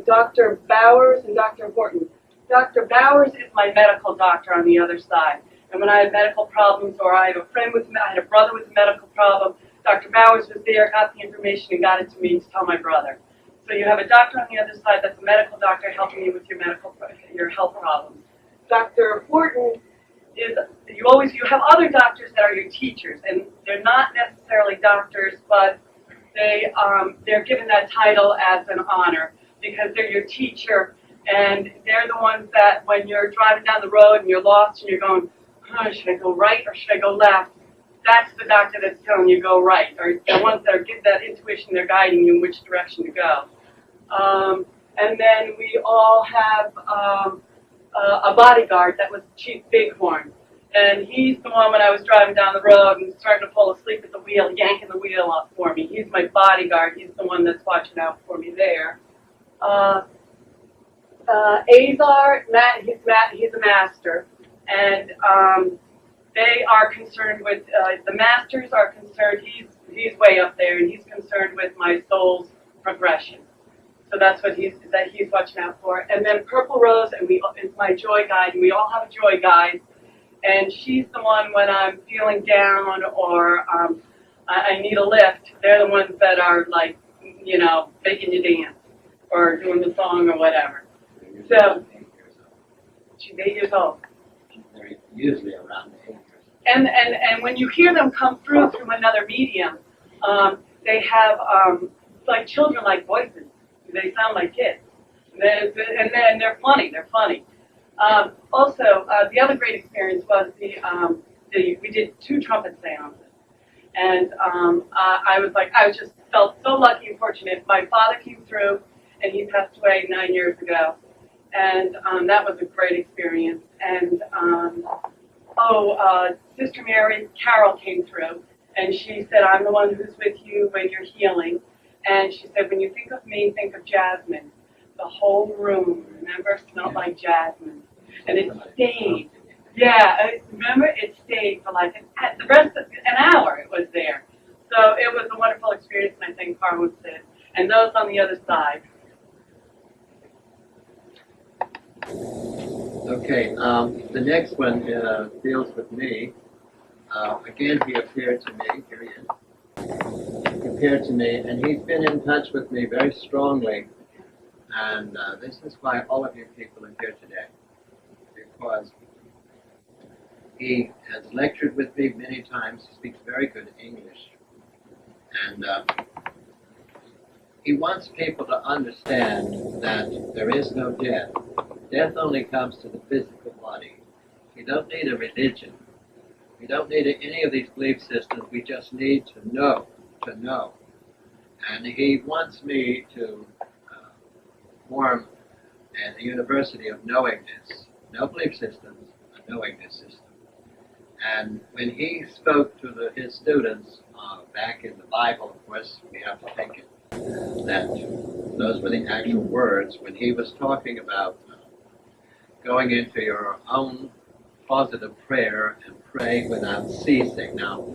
Dr. Bowers and Dr. Horton. Dr. Bowers is my medical doctor on the other side. And when I have medical problems, or I have a friend with, I had a brother with a medical problem, Dr. Bowers was there, got the information, and got it to me to tell my brother. So you have a doctor on the other side that's a medical doctor helping you with your health problems. Dr. Horton is, you have other doctors that are your teachers, and they're not necessarily doctors, but they're given that title as an honor because they're your teacher, and they're the ones that when you're driving down the road and you're lost and you're going, oh, should I go right or should I go left? That's the doctor that's telling you go right, or the ones that are give that intuition, they're guiding you in which direction to go. And then we all have a bodyguard that was Chief Bighorn. And he's the one when I was driving down the road and starting to fall asleep at the wheel, yanking the wheel off for me. He's my bodyguard. He's the one that's watching out for me there. Azar, he's a master, and they are concerned with, the masters are concerned, he's way up there, and he's concerned with my soul's progression. So that's what he's watching out for. And then Purple Rose, and is my joy guide, and we all have a joy guide, and she's the one when I'm feeling down or I need a lift. They're the ones that are like, you know, making you dance or doing the song or whatever. So she's 8 years old. They're usually around 8 years old. And when you hear them come through another medium, they have like children-like voices. They sound like kids, and they're funny. They're funny. Also, the other great experience was we did 2 trumpet seances, and I just felt so lucky and fortunate. My father came through, and he passed away 9 years ago, and that was a great experience. And Sister Mary Carol came through, and she said, "I'm the one who's with you when you're healing." And she said, "When you think of me, think of jasmine." The whole room, remember, smelled like jasmine. And it stayed. Yeah, remember, it stayed for like the rest of an hour it was there. So it was a wonderful experience, and I think Carl said. And those on the other side. Okay, the next one deals with me. Again, he appeared to me. Here he is. He appeared to me, and he's been in touch with me very strongly. And this is why all of you people are here today, because he has lectured with me many times. He speaks very good English, and he wants people to understand that there is no death. Death only comes to the physical body. You don't need a religion. We don't need any of these belief systems. We just need to know. And he wants me to form a university of knowingness. No belief systems, a knowingness system. And when he spoke to his students back in the Bible, of course, we have to take it that those were the actual words. When he was talking about going into your own positive prayer and pray without ceasing. Now,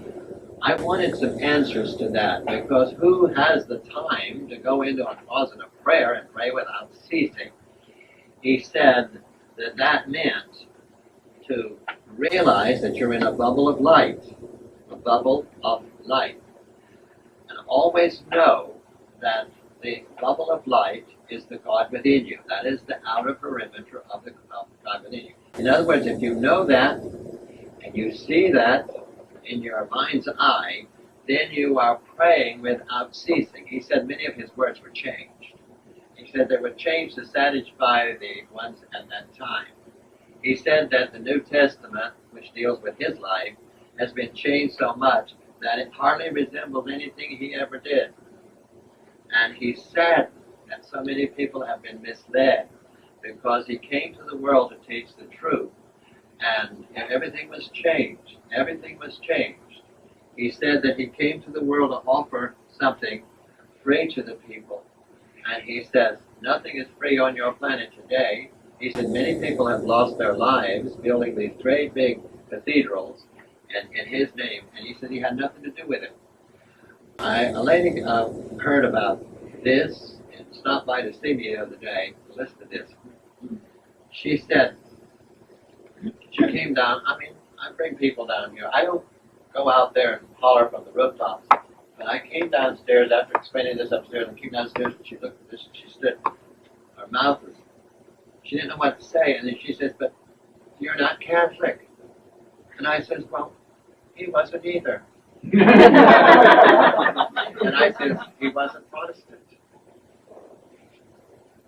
I wanted some answers to that, because who has the time to go into a positive prayer and pray without ceasing? He said that meant to realize that you're in a bubble of light, a bubble of light. And always know that the bubble of light is the God within you. That is the outer perimeter of the God within you. In other words, if you know that, and you see that in your mind's eye, then you are praying without ceasing. He said many of his words were changed. He said they were changed to satisfy the ones at that time. He said that the New Testament, which deals with his life, has been changed so much that it hardly resembles anything he ever did. And he's sad that so many people have been misled, because he came to the world to teach the truth. And everything was changed. Everything was changed. He said that he came to the world to offer something free to the people. And he says, nothing is free on your planet today. He said, many people have lost their lives building these great big cathedrals in his name. And he said he had nothing to do with it. A lady heard about this and stopped by to see me the other day to listen to this. She said, she came down. I mean, I bring people down here. I don't go out there and holler from the rooftops. But I came downstairs after explaining this upstairs, and came downstairs and she looked at this and she stood. Her mouth was, she didn't know what to say. And then she says, but you're not Catholic. And I says, well, he wasn't either. And I said, he wasn't Protestant.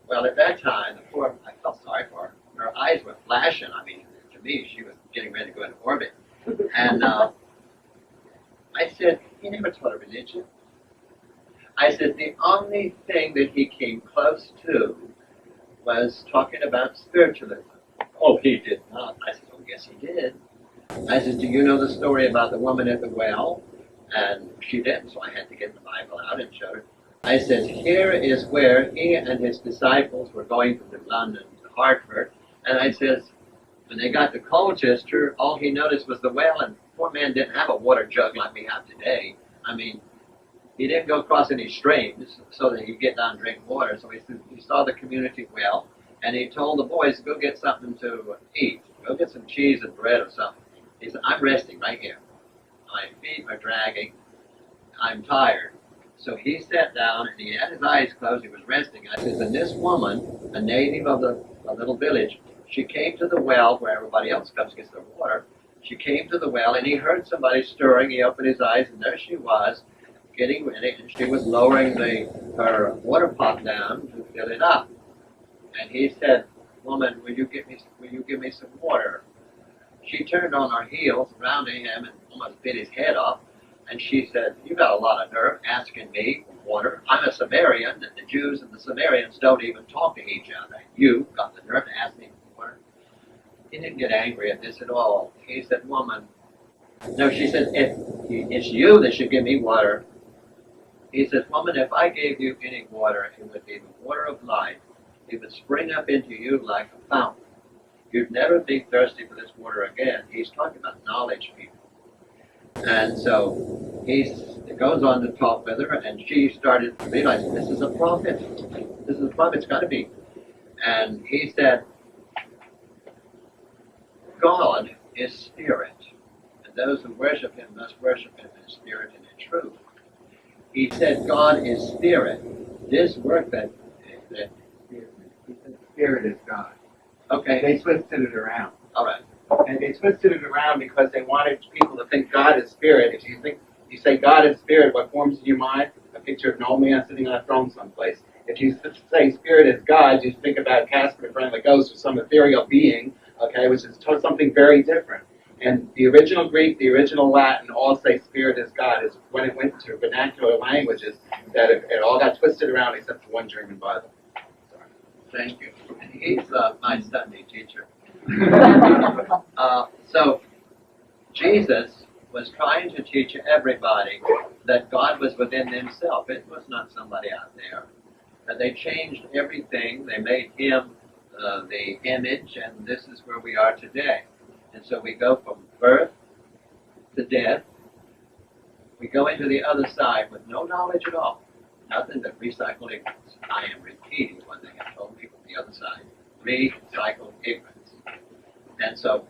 Well, at that time, I felt sorry for her. Her eyes were flashing. I mean, to me, she was getting ready to go into orbit. And I said, he never taught a religion. I said, the only thing that he came close to was talking about spiritualism. Oh, he did not. I said, oh, yes, he did. I said, do you know the story about the woman at the well? And she didn't, so I had to get the Bible out and show her. I said, here is where he and his disciples were going from London to Hartford. And I says, when they got to Colchester, all he noticed was the well, and poor man didn't have a water jug like we have today. I mean, he didn't go across any streams so that he'd get down and drink water. So he saw the community well, and he told the boys, go get something to eat. Go get some cheese and bread or something. He said, I'm resting right here. My feet are dragging. I'm tired. So he sat down, and he had his eyes closed. He was resting. I said, and this woman, a native of the little village, she came to the well where everybody else comes to get their water. She came to the well, and he heard somebody stirring. He opened his eyes, and there she was, getting ready, and she was lowering her water pot down to fill it up. And he said, woman, will you give me some water? She turned on her heels, rounding him, and almost bit his head off. And she said, you got a lot of nerve asking me for water. I'm a Samaritan, and the Jews and the Samaritans don't even talk to each other. You got the nerve to ask me for water. He didn't get angry at this at all. He said, woman, no, she said, it's you that should give me water. He says, woman, if I gave you any water, it would be the water of life. It would spring up into you like a fountain. You'd never be thirsty for this water again. He's talking about knowledge, people. And so he goes on to talk with her, and she started to realize, this is a prophet. This is a prophet, it's got to be. And he said, God is spirit, and those who worship him must worship him in spirit and in truth. He said, God is spirit. This work that Spirit is God. okay, They twisted it around. all right. And they twisted it around because they wanted people to think God is spirit. If you say God is spirit, what forms in your mind? A picture of an old man sitting on a throne someplace. If you say spirit is God, you think about Casper in front of the ghost or some ethereal being, okay, which is something very different. And the original Greek, the original Latin all say spirit is God. Is when it went to vernacular languages that it all got twisted around except for one German Bible. Thank you. He's my Sunday teacher. So Jesus was trying to teach everybody that God was within himself. It was not somebody out there. And they changed everything. They made him the image, and this is where we are today. And so we go from birth to death. We go into the other side with no knowledge at all. Nothing but recycled ignorance. I am repeating what they have told me from the other side. Recycled ignorance. And so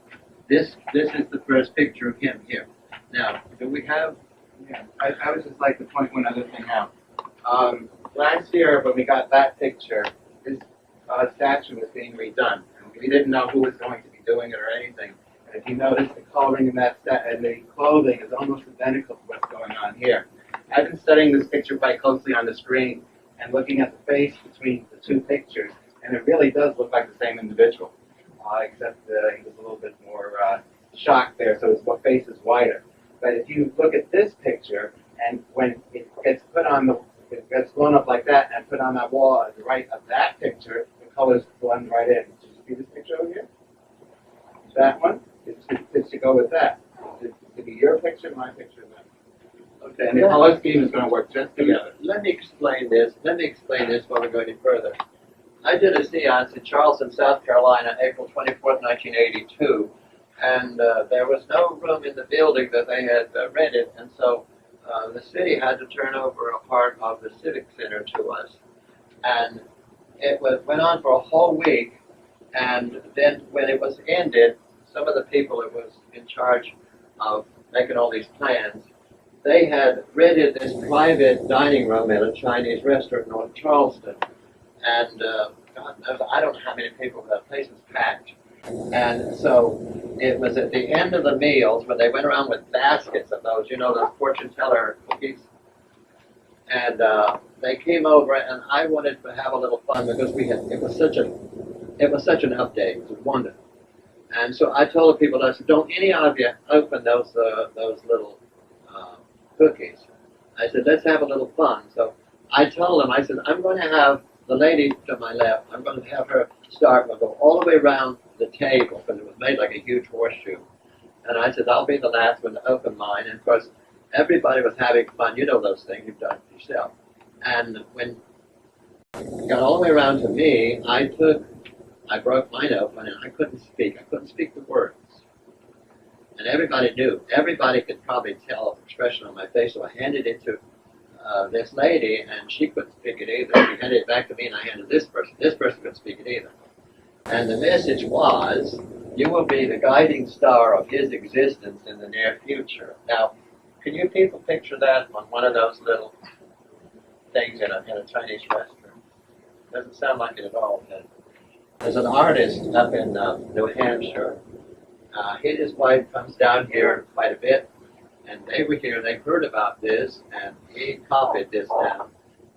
this is the first picture of him here. Now, do we have... Yeah, I would just like to point one other thing out. Last year, when we got that picture, his statue was being redone. And we didn't know who was going to be doing it or anything. And if you notice, the coloring in that and the clothing is almost identical to what's going on here. I've been studying this picture quite closely on the screen and looking at the face between the two pictures, and it really does look like the same individual, except he was a little bit more shocked there, so his face is wider. But if you look at this picture, and when it gets put on it gets blown up like that and put on that wall at the right of that picture, the colors blend right in. Did you see this picture over here? That one? It should go with that. It be your picture, my picture, and that. Okay, and the color scheme is going to work just together. Let me explain this while we're going any further. I did a seance in Charleston, South Carolina, April 24th, 1982, and there was no room in the building that they had rented, and so the city had to turn over a part of the Civic Center to us. And it went on for a whole week, and then when it was ended, some of the people that was in charge of making all these plans, they had rented this private dining room at a Chinese restaurant in North Charleston. And God knows, I don't know how many people, that place was packed. And so it was at the end of the meals when they went around with baskets of those, those fortune teller cookies. And they came over, and I wanted to have a little fun because it was such an update. It was wonderful. And so I told the people, I said, don't any of you open those little cookies. I said, let's have a little fun. So I told them, I said, I'm going to have the lady to my left, I'm going to have her start. We'll go all the way around the table because it was made like a huge horseshoe. And I said, I'll be the last one to open mine. And of course, everybody was having fun. You know those things, you've done it yourself. And when it got all the way around to me, I broke mine open and I couldn't speak. I couldn't speak the words. And everybody knew. Everybody could probably tell the expression on my face. So I handed it to this lady, and she couldn't speak it either. She handed it back to me, and I handed this person. This person couldn't speak it either. And the message was, you will be the guiding star of his existence in the near future. Now, can you people picture that on one of those little things in a Chinese restaurant? Doesn't sound like it at all. There's an artist up in New Hampshire. He and his wife comes down here quite a bit, and they were here. They heard about this, and he copied this down.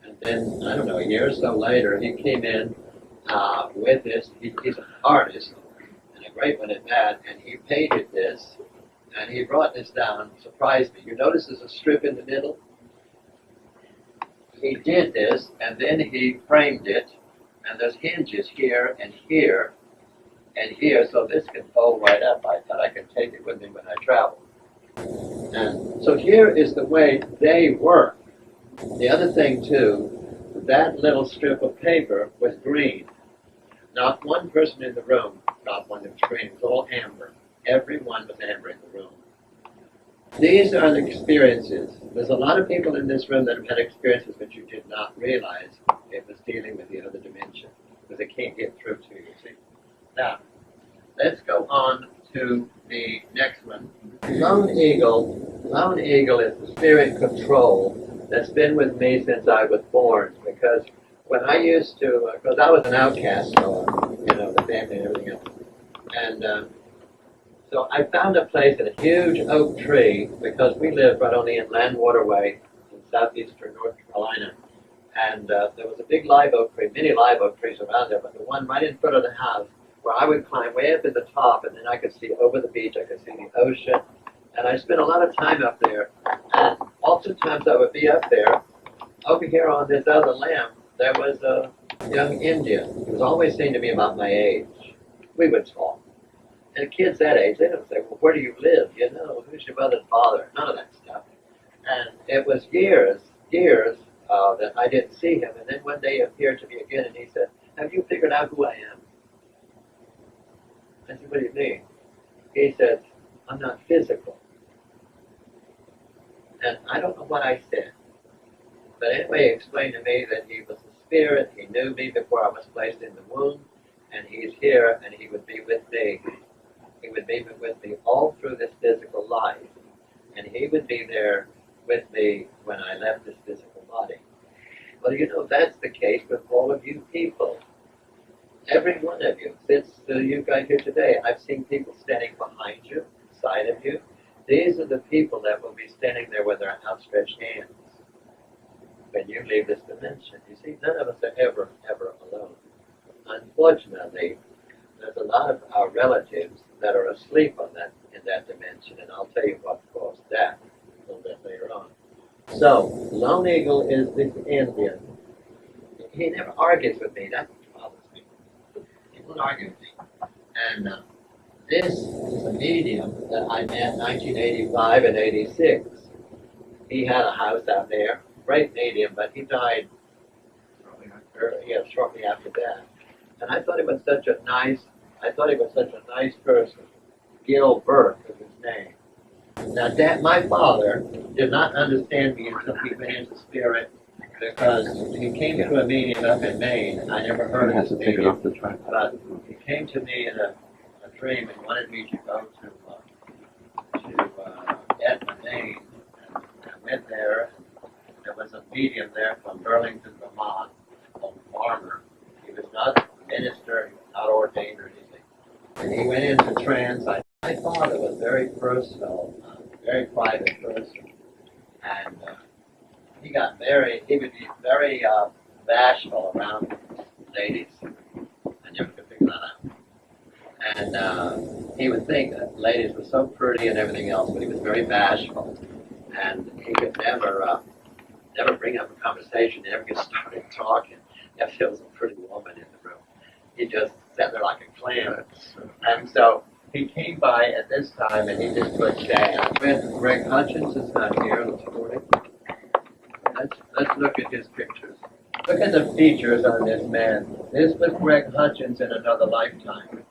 And then, I don't know, a year or so later, he came in with this. He's an artist, and a great one at that, and he painted this, and he brought this down. Surprised me. You notice there's a strip in the middle? He did this, and then he framed it, and there's hinges here and here and here, so this can fold right up. I thought I could take it with me when I travel. And so here is the way they work. The other thing, too, that little strip of paper was green. Not one person in the room got one that was green. It was all amber. Everyone was amber in the room. These are the experiences. There's a lot of people in this room that have had experiences that you did not realize it was dealing with the other dimension, because it can't get through to you, see? Now, let's go on to the next one. Lone Eagle. Lone Eagle is the spirit control that's been with me since I was born, because when I used to, because I was an outcast, so, the family and everything else. And so I found a place in a huge oak tree, because we lived right on the Inland Waterway in southeastern North Carolina. And there was a big live oak tree, many live oak trees around there, but the one right in front of the house, where I would climb way up at the top, and then I could see over the beach, I could see the ocean. And I spent a lot of time up there. And oftentimes I would be up there. Over here on this other limb, there was a young Indian. He was always seemed to be about my age. We would talk. And kids that age, they don't say, well, where do you live? Who's your mother and father? None of that stuff. And it was years that I didn't see him. And then one day he appeared to me again, and he said, have you figured out who I am? I said, what do you mean? He said, I'm not physical. And I don't know what I said. But anyway, he explained to me that he was a spirit. He knew me before I was placed in the womb. And he's here, and he would be with me. He would be with me all through this physical life. And he would be there with me when I left this physical body. Well, that's the case with all of you people. Every one of you, since you got here today, I've seen people standing behind you, side of you. These are the people that will be standing there with their outstretched hands when you leave this dimension. You see, none of us are ever alone. Unfortunately, there's a lot of our relatives that are asleep in that dimension, and I'll tell you what caused that a little bit later on. So, Lone Eagle is this Indian. He never argues with me. That's what bothers me. He won't argue with me. And this is a medium that I met in 1985 and 86. He had a house out there, great medium, but he died shortly after that. And I thought he was such a nice person. Gilbert was his name. Now, my father did not understand me until he went into spirit, because he came to a meeting up in Maine. I never heard of this meeting, but he came to me in a dream and wanted me to go to Etna, Maine. And I went there, and there was a medium there from Burlington, Vermont, called Farmer. He was not a minister, he was not ordained or anything. And he went into trance. My father was very personal, very private person. And he got married. He would be very bashful around ladies. I never could figure that out. And he would think that ladies were so pretty and everything else, but he was very bashful. And he could never bring up a conversation, never get started talking if there was a pretty woman in the room. He just sat there like a clam. And so he came by at this time, and he just put down. Greg Hutchins is not here this morning. let's look at his pictures. Look at the features on this man. This was Greg Hutchins in another lifetime.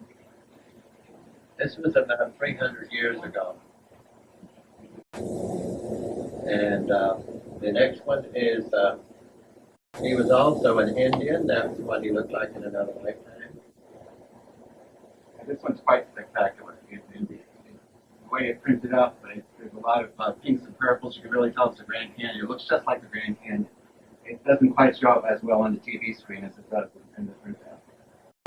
This was about 300 years ago. And the next one is, he was also an Indian. That's what he looked like in another lifetime. And this one's quite spectacular. The way it's printed up, there's a lot of pinks and purples. You can really tell it's the Grand Canyon. It looks just like the Grand Canyon. It doesn't quite show up as well on the TV screen as it does in the printout.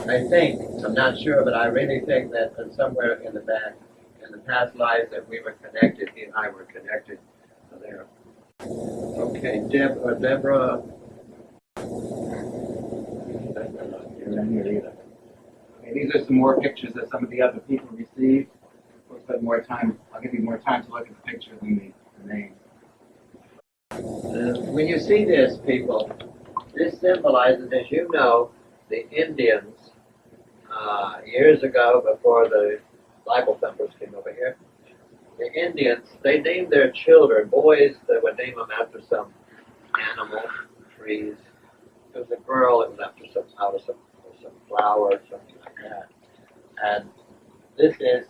I think, I'm not sure, but I really think that somewhere in the back, in the past lives that we were connected, he and I were connected there. Okay, Deborah. Not here either. Okay, these are some more pictures that some of the other people received. We'll spend more time. I'll give you more time to look at the pictures than the names. When you see this, people, this symbolizes, as you know, the Indians, years ago, before the Bible thumpers came over here, the Indians, they named their children, boys, they would name them after some animal, trees. If it was a girl, it was after some flower, something like that. And this is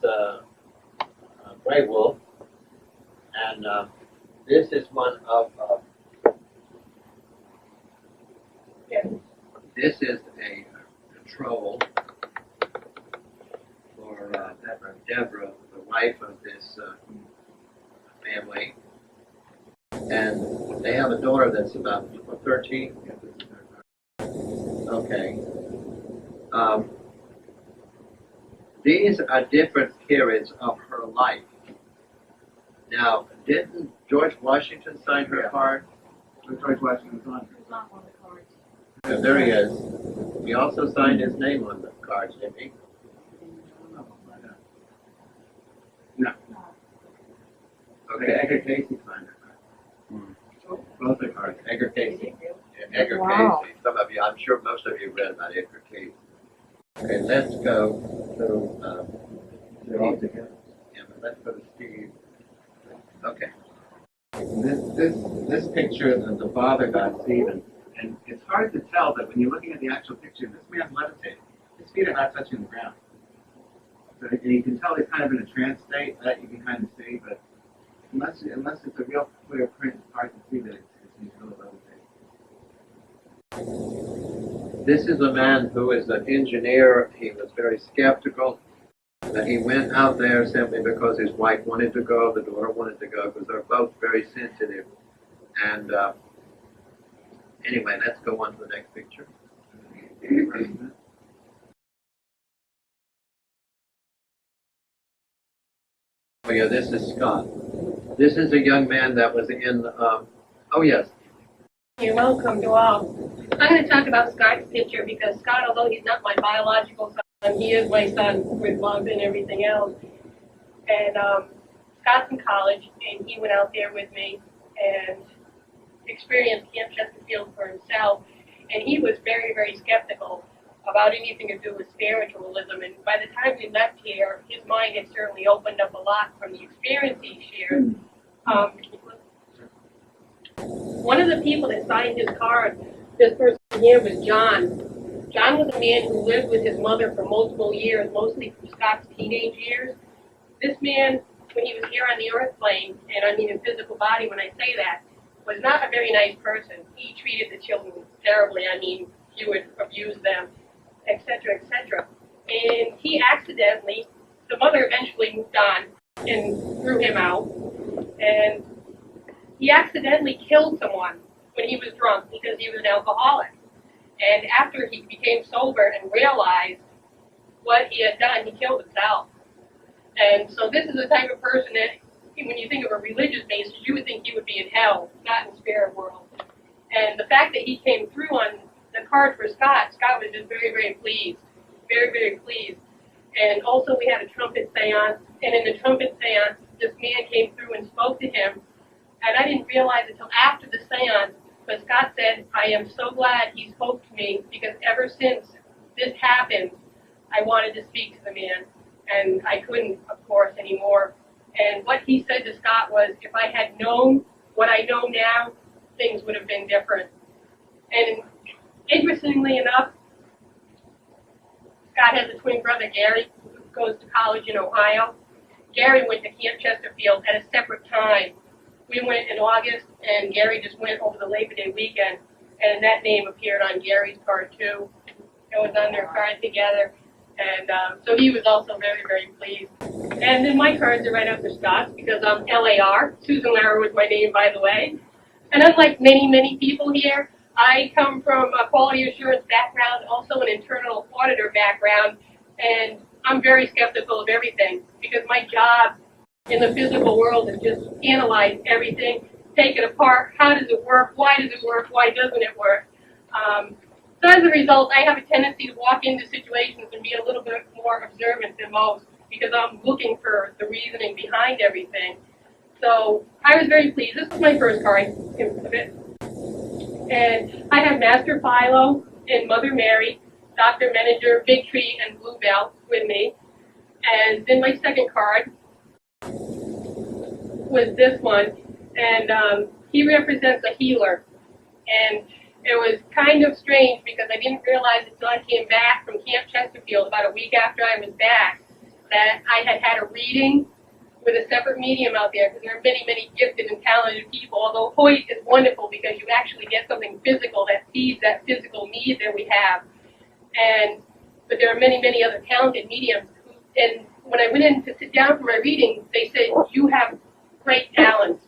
gray wolf, and this is one of this is a troll for Deborah, the wife of this family, and they have a daughter that's about 13. Okay. These are different periods of her life. Now, didn't George Washington sign her card? George Washington's on. It's not one of the cards. Yeah, there he is. He also signed his name on the cards, didn't he? No. Okay. Edgar Casey signed her card. Both the cards. Edgar Casey. Yeah, Edgar Wow. Casey. Some of you, I'm sure most of you read about Edgar Casey. Okay, let's go to They're all together. yeah, but let's go to Steve. Okay. This picture of the father got Stephen, and it's hard to tell that when you're looking at the actual picture, this man's levitating. His feet are not touching the ground. So you can tell he's kind of in a trance state, that you can kind of see, but unless it's a real clear print, it's hard to see that he's really levitating. This is a man who is an engineer. He was very skeptical. That he went out there simply because his wife wanted to go, the daughter wanted to go, because they're both very sensitive. And anyway, let's go on to the next picture. Oh yeah, this is Scott. This is a young man that was in, oh yes. You're welcome to all. I'm going to talk about Scott's picture because Scott, although he's not my biological son, he is my son with love and everything else. And Scott's in college, and he went out there with me and experienced Camp Chesterfield for himself. And he was very, very skeptical about anything to do with spiritualism. And by the time we left here, his mind had certainly opened up a lot from the experience he shared. One of the people that signed his card, this person here, was John. John was a man who lived with his mother for multiple years, mostly from Scott's teenage years. This man, when he was here on the earth plane, and I mean in physical body when I say that, was not a very nice person. He treated the children terribly. I mean, he would abuse them, etc., etc. And he accidentally, the mother eventually moved on and threw him out. And he accidentally killed someone when he was drunk because he was an alcoholic. And after he became sober and realized what he had done, he killed himself. And so this is the type of person that, when you think of a religious basis, you would think he would be in hell, not in the spirit world. And the fact that he came through on the card for Scott, Scott was just very, very pleased. Very, very pleased. And also we had a trumpet seance, and in the trumpet seance, this man came through and spoke to him. And I didn't realize until after the seance, but Scott said, I am so glad he spoke to me, because ever since this happened, I wanted to speak to the man. And I couldn't, of course, anymore. And what he said to Scott was, if I had known what I know now, things would have been different. And interestingly enough, Scott has a twin brother, Gary, who goes to college in Ohio. Gary went to Camp Chesterfield at a separate time. We went in August, and Gary just went over the Labor Day weekend, and that name appeared on Gary's card too. It was on their card together, and so he was also very, very pleased. And then my cards are right after Scott's because I'm LAR. Susan Lara was my name, by the way. And unlike many, many people here, I come from a quality assurance background, also an internal auditor background, and I'm very skeptical of everything because my job in the physical world is just analyze everything, take it apart. How does it work? Why does it work? Why doesn't it work? So as a result, I have a tendency to walk into situations and be a little bit more observant than most because I'm looking for the reasoning behind everything. So I was very pleased. This was my first card of it. And I have Master Philo and Mother Mary, Dr. Meninger, Big Tree, and Bluebell with me. And then my second card was this one. And he represents a healer. And it was kind of strange because I didn't realize until I came back from Camp Chesterfield about a week after I was back that I had had a reading with a separate medium out there because there are many, many gifted and talented people, although Hoyt is wonderful because you actually get something physical that feeds that physical need that we have. But there are many, many other talented mediums. And when I went in to sit down for my reading, they said, you have great talents.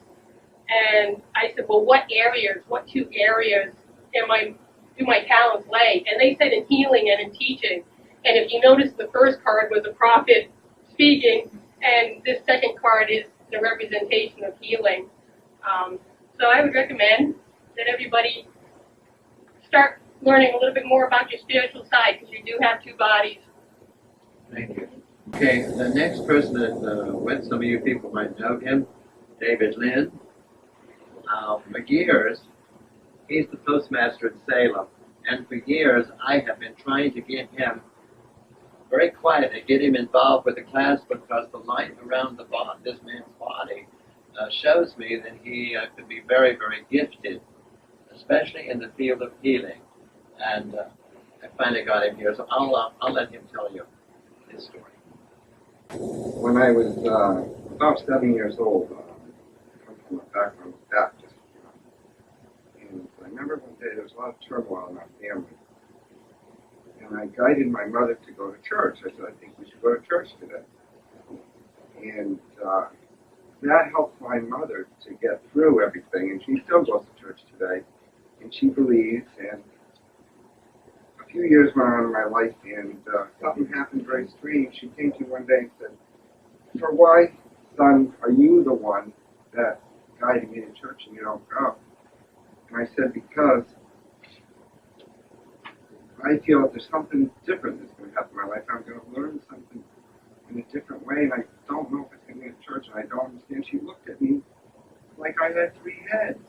And I said, well, what two areas do my talents lay? And they said in healing and in teaching. And if you notice, the first card was a prophet speaking, and this second card is the representation of healing. So I would recommend that everybody start learning a little bit more about your spiritual side because you do have two bodies. Thank you. Okay, the next person that went, some of you people might know him, David Lynn. For years, he's the postmaster in Salem, and for years I have been trying to get him very quietly, get him involved with the class because the light around this man's body shows me that he could be very, very gifted, especially in the field of healing. And I finally got him here, so I'll let him tell you his story. When I was about 7 years old, I come from a background of Baptist. And I remember one day there was a lot of turmoil in our family. And I guided my mother to go to church. I said, I think we should go to church today. And that helped my mother to get through everything. And she still goes to church today. And she believes. And a few years went on in my life, and something happened very strange. She came to me one day and said, for why, son, are you the one that guided me to church and you don't go? And I said, because I feel that there's something different that's going to happen in my life. I'm going to learn something in a different way, and I don't know if it's going to be in church, and I don't understand. She looked at me like I had three heads.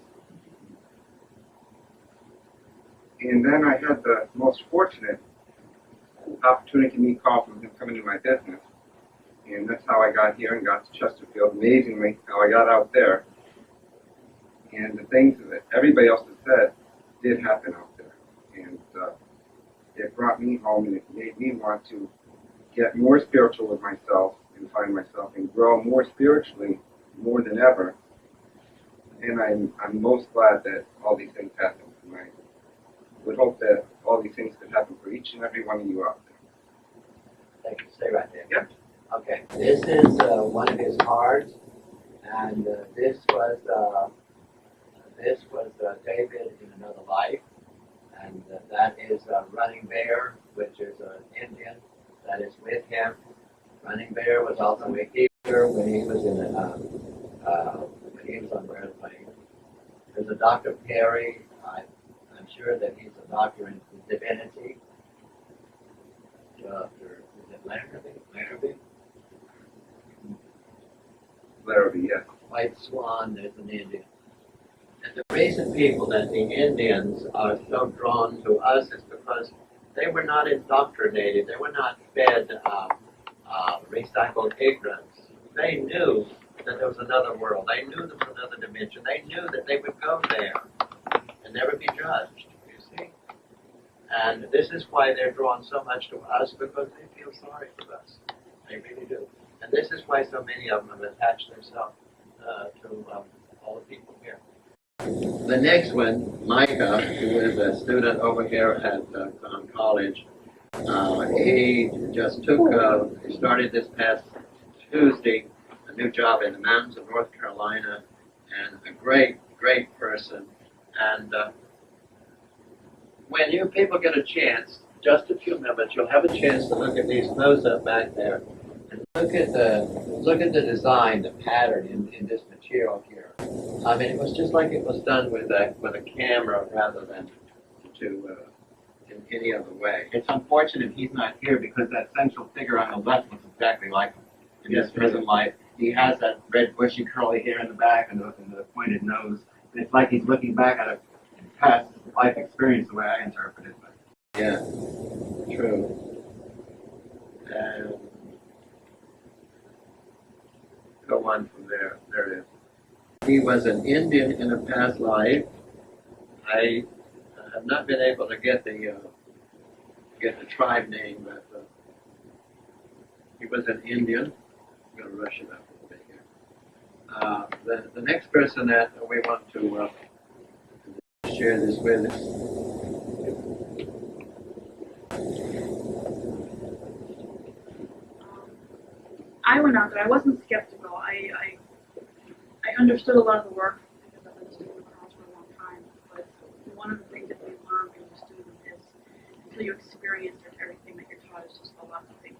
And then I had the most fortunate opportunity to meet Carl from him coming to my business. And that's how I got here and got to Chesterfield. Amazingly, how I got out there. And the things that everybody else has said did happen out there. And it brought me home, and it made me want to get more spiritual with myself and find myself and grow more spiritually more than ever. And I'm most glad that all these things happened. And I would hope that all these things could happen for each and every one of you out there. Thank you. Stay right there. Yep. Okay. This is one of his cards, and this was David in another life, and that is Running Bear, which is an Indian that is with him. Running Bear was also a healer when he was in on the airplane. There's a Dr. Perry. I'm sure that he's a doctor in divinity. Dr. Is it Larrabee? Larrabee, yes. White Swan, there's an Indian. And the reason people that the Indians are so drawn to us is because they were not indoctrinated. They were not fed recycled ignorance. They knew that there was another world. They knew there was another dimension. They knew that they would go there. and never be judged, you see. And this is why they're drawn so much to us, because they feel sorry for us. They really do. And this is why so many of them have attached themselves to all the people here. The next one, Micah, who is a student over here at college, he just he started this past Tuesday, a new job in the mountains of North Carolina, and a great, great person. And when you people get a chance, just a few minutes, you'll have a chance to look at these close-up back there, and look at the design, the pattern in this material here. I mean, it was just like it was done with a camera rather than in any other way. It's unfortunate he's not here because that central figure on the left looks exactly like him in his present life. He has that red, bushy, curly hair in the back and the pointed nose. It's like he's looking back at a past life experience, the way I interpret it. But. Yeah, true. And go on from there. There it is. He was an Indian in a past life. I have not been able to get the tribe name, but he was an Indian. I'm going to rush it up a little bit here. The next person that we want to share this with is I went out there. I wasn't skeptical. I understood a lot of the work because I've been studying the cross for a long time. But one of the things that we learn being a student is until you experience it, everything that you're taught is just philosophy.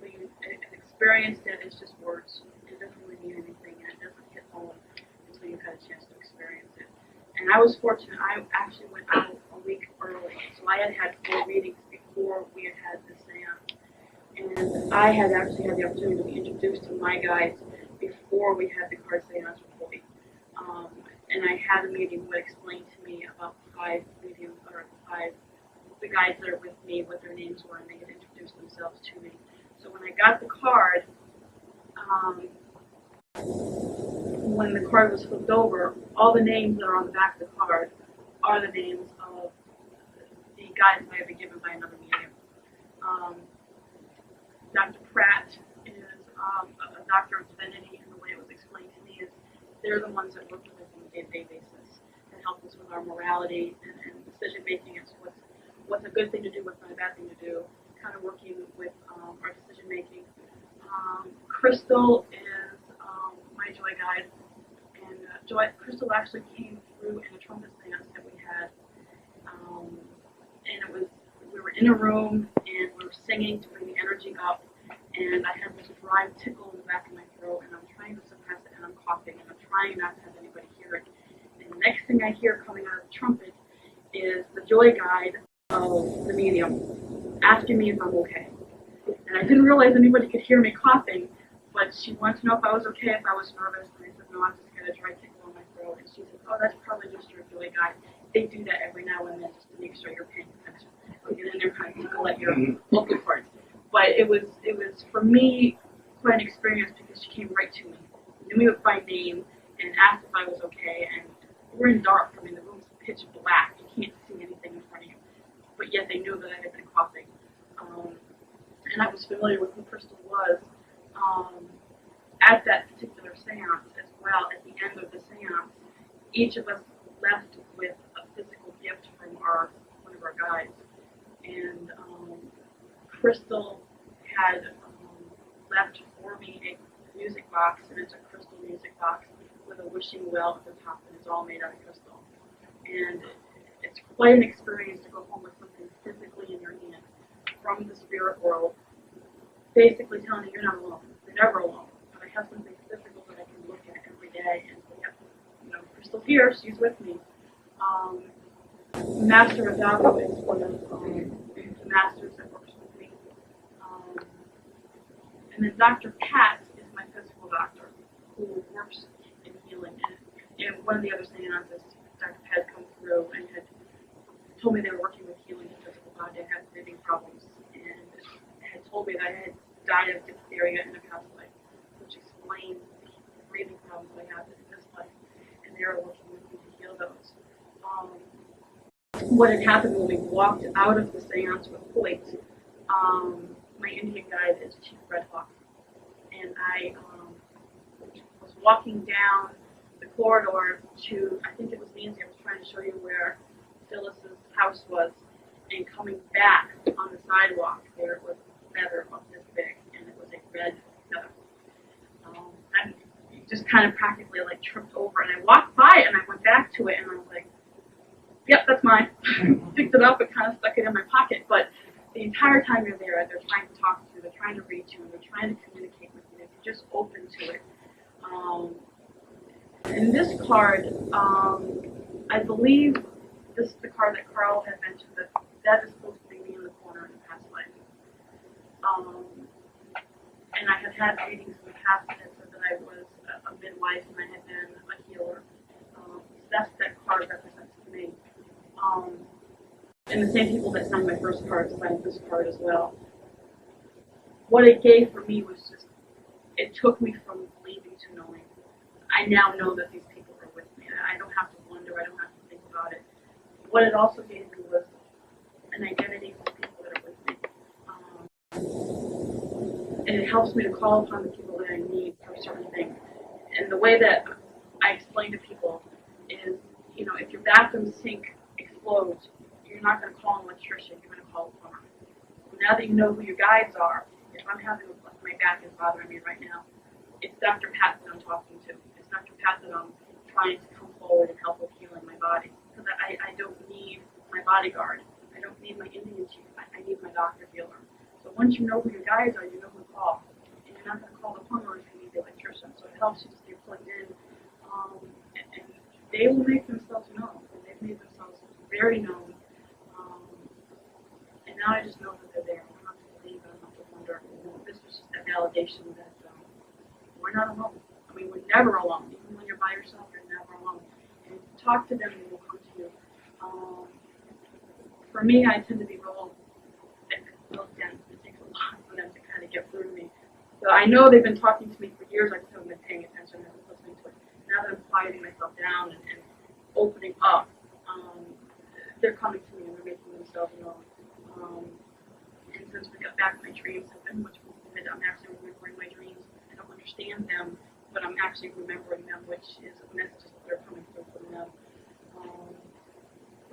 Until you experienced it, it's just words. It doesn't really mean anything, and it doesn't hit home until you've had a chance to experience it. And I was fortunate. I actually went out a week early, so I had 4 readings before we had the seance. And I had actually had the opportunity to be introduced to my guides before we had the card seance with Hoyt. And I had a meeting who explained to me about 5 mediums, or 5 the guides that are with me, what their names were, and they had introduced themselves to me. So when I got the card, when the card was flipped over, all the names that are on the back of the card are the names of the guides that I have been given by another medium. Dr. Pratt is a doctor of divinity, and the way it was explained to me is they're the ones that work with us on a day-to-day basis and help us with our morality and decision making as to what's a good thing to do, what's not a bad thing to do, kind of working with our decision making. Crystal is my joy guide, and Crystal actually came through in a trumpet seance that we had, and we were in a room and we were singing to bring the energy up, and I had this dry tickle in the back of my throat, and I'm trying to suppress it, and I'm coughing, and I'm trying not to have anybody hear it. And the next thing I hear coming out of the trumpet is the joy guide of the medium asking me if I'm okay. And I didn't realize anybody could hear me coughing, but she wanted to know if I was okay, if I was nervous, and I said, no, I'm just got a dry tickle in my throat. And she said, oh, that's probably just your joy guide. They do that every now and then just to make sure you're paying attention. So get in there, kind of tickle at your vocal cords. But it was for me quite an experience because she came right to me, knew me by name, and asked if I was okay. And we're in dark. I mean, the room's pitch black. You can't see anything in front of you. But yet they knew that I had been coughing. And I was familiar with who Crystal was at that particular seance as well. At the end of the seance, each of us left with a physical gift from one of our guides. And Crystal had left for me a music box, and it's a crystal music box with a wishing well at the top, and it's all made out of crystal. And it's quite an experience to go home with something physically in your hand from the spirit world, basically telling you you're not alone. You're never alone. But I have something physical that I can look at every day and say, yep, Crystal's here. She's with me. Master Adago is one of the masters that works with me. And then Dr. Pat is my physical doctor who works in healing. And one of the other seances, Dr. Pat had come through and had told me they were working with healing the physical body. I had breathing problems, and had told me that I had died of diphtheria in a past life, which explains the breathing problems I have in this life. And they were working with me to heal those. what had happened when we walked out of the seance with Hoyt, my Indian guide is Chief Red Hawk, and I was walking down the corridor to, I think it was Nancy, I was trying to show you where Phyllis's house was, and coming back on the sidewalk, there was a feather about this big, and it was a red feather. I just kind of practically like tripped over, and I walked by it, and I went back to it, and I was like, yep, that's mine. Picked it up and kind of stuck it in my pocket. But the entire time you're there, they're trying to talk to you, they're trying to reach you, they're trying to communicate with you. If you're just open to it. And this card, I believe this is the card that Carl had mentioned, that is supposed to be me in the corner in the past life. And I had had readings in the past that said that I was a midwife and I had been a healer. That's that card represents to me. And the same people that signed my first card signed this card as well. What it gave for me was just, it took me from believing to knowing. I now know that these people are with me. I don't have to wonder, I don't have to think about it. What it also gave me was an identity for people that are with me. And it helps me to call upon the people that I need for certain things. And the way that I explain to people is, you know, if your bathroom sink explodes, you're not going to call an electrician, you're going to call a plumber. So now that you know who your guides are, if I'm having my back is bothering me right now, it's Dr. Pat that I'm talking to. It's Dr. Pat that I'm trying to come forward and help with healing my body. Because I don't need my bodyguard. I don't need my Indian chief. I need my doctor healer. So once you know who your guides are, you know who to call. And you're not going to call the plumber if you need the electrician. So it helps you to stay plugged in. And they will make themselves known. And they've made themselves very known. And now I just know that they're there. I don't have to believe, I don't have to wonder. This was just a validation that we're not alone. I mean, we're never alone. Even when you're by yourself, you're never alone. And talk to them and they will come to you. For me, I tend to be real dense. It takes a lot for them to kind of get through to me. So I know they've been talking to me for years. I just haven't been paying attention. I was listening to it. Now that I'm quieting myself down and opening up, they're coming to me and they're making themselves known. And since we got back, my dreams have been much more vivid. I'm actually remembering my dreams. I don't understand them, but I'm actually remembering them, which is messages that are coming through from them.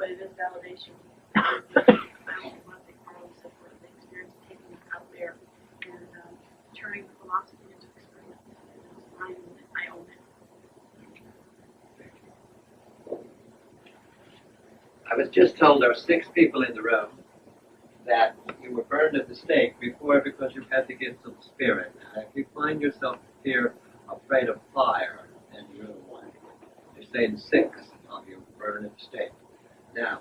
But it is validation. I don't want to take part of the experience of taking it out there and turning the philosophy into experience. I own it. I was just told there are 6 people in the room that you were burned at the stake before because you had the gift of the Spirit. If you find yourself here afraid of fire, then you're the one. You're saying 6 of you burned at the stake. Now,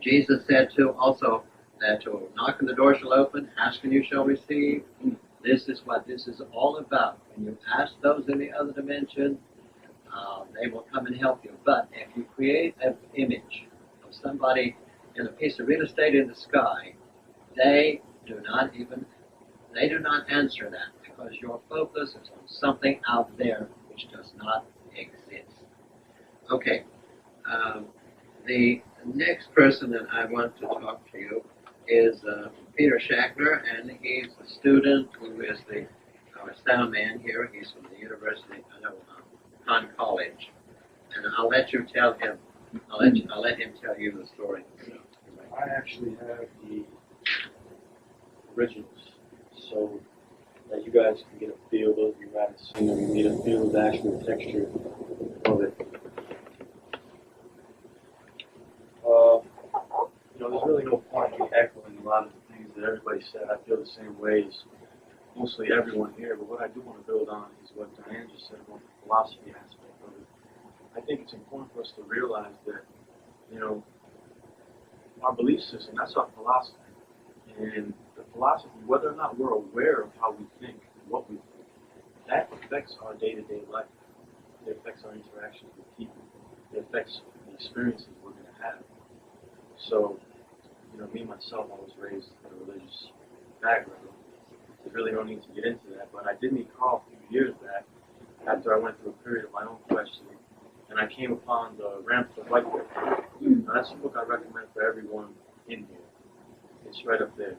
Jesus said to also that to knock and the door shall open, ask and you shall receive. This is what this is all about. When you ask those in the other dimension, they will come and help you. But if you create an image of somebody in a piece of real estate in the sky, they do not answer that because your focus is on something out there which does not exist. Okay. The next person that I want to talk to you is Peter Shackler, and he's a student who is our sound man here. He's from the University, Conn College, and I'll let you tell him. I'll let him tell you the story. I actually have the originals, so that you guys can get a feel of it. You haven't seen them, you get a feel of the actual texture of it. There's really no point in echoing a lot of the things that everybody said. I feel the same way as mostly everyone here, but what I do want to build on is what Diane just said about the philosophy aspect of it. I think it's important for us to realize that, our belief system, that's our philosophy. And the philosophy, whether or not we're aware of how we think, what we think, that affects our day-to-day life. It affects our interactions with people. It affects the experiences we're going to have. So, me myself, I was raised in a religious background. I really don't need to get into that, but I did meet Carl a few years back after I went through a period of my own questioning. and I came upon the Ramp to White book. Now, that's a book I recommend for everyone in here. It's right up there.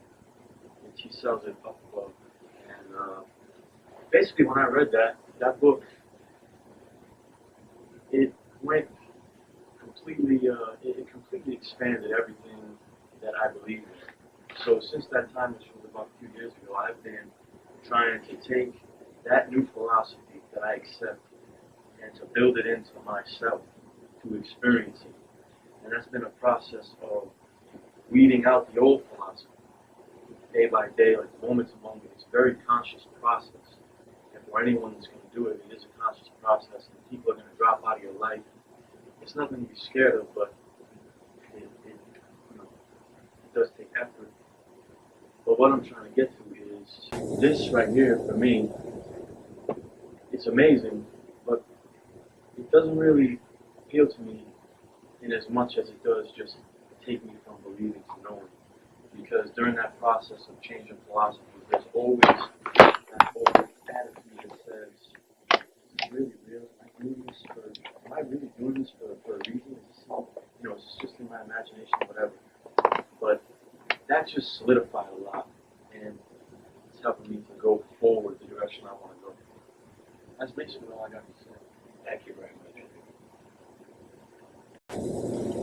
And she sells it up above. And basically, when I read that book, it went completely, it completely expanded everything that I believe in. So since that time, which was about a few years ago, I've been trying to take that new philosophy that I accept and to build it into myself, to experience it. And that's been a process of weeding out the old philosophy, day by day, like moment to moment. It's a very conscious process. And for anyone that's going to do it, it is a conscious process. And people are going to drop out of your life. It's nothing to be scared of, but it does take effort. But what I'm trying to get to is this right here, for me, it's amazing, but it doesn't really appeal to me in as much as it does just take me from believing to knowing. Because during that process of changing philosophy, there's always that old attitude that says, really, am I really doing this for a reason? Is this, it's just in my imagination, whatever. But that just solidified a lot, and it's helping me to go forward the direction I want to go. That's basically all I got to say. Thank you very much.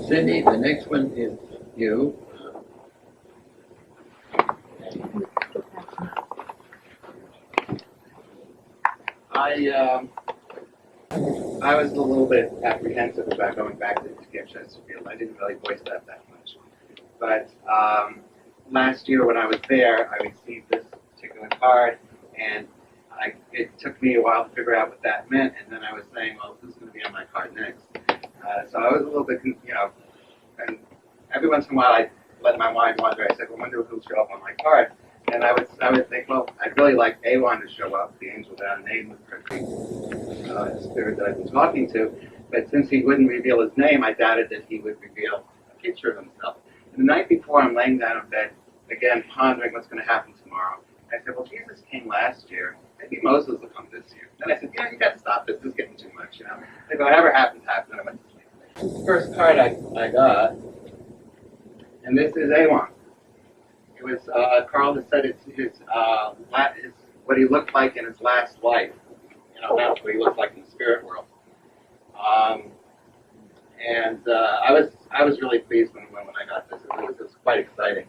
Cindy, the next one is you. I was a little bit apprehensive about going back to Camp Chesterfield. I didn't really voice that much. But last year when I was there, I received this particular card, and it took me a while to figure out what that meant, and then I was saying, well, this is going to be on my card next. So I was a little bit, and every once in a while I let my mind wander. I said, well, I wonder who'll show up on my card. And I would think, well, I'd really like Awan to show up, the angel without a name, with the spirit that I've been talking to. But since he wouldn't reveal his name, I doubted that he would reveal a picture of himself. And the night before, I'm laying down in bed, again, pondering what's going to happen tomorrow. I said, well, Jesus came last year. Maybe Moses will come this year. Then I said, you got to stop this. This is getting too much, If whatever happens, happens. And I went to sleep. This is the first card I got. And this is Awan. It was, Carl has said it's what he looked like in his last life. Not what he looked like in the spirit world. And I was really pleased when I got this. It was quite exciting.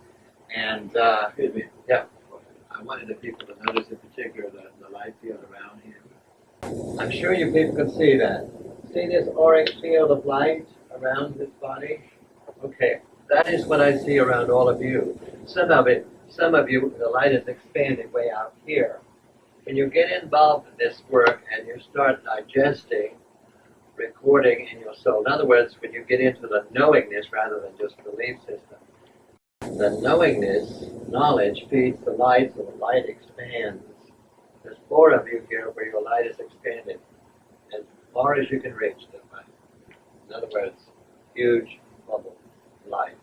And yeah, I wanted the people to notice in particular the light field around him. I'm sure you people can see that. See this auric field of light around his body? Okay, that is what I see around all of you. Some of you, the light is expanding way out here. When you get involved in this work and you start digesting, recording in your soul, in other words, when you get into the knowingness rather than just belief system, the knowingness, knowledge feeds the light, so the light expands. There's 4 of you here where your light is expanded as far as you can reach the light. In other words, huge bubble light.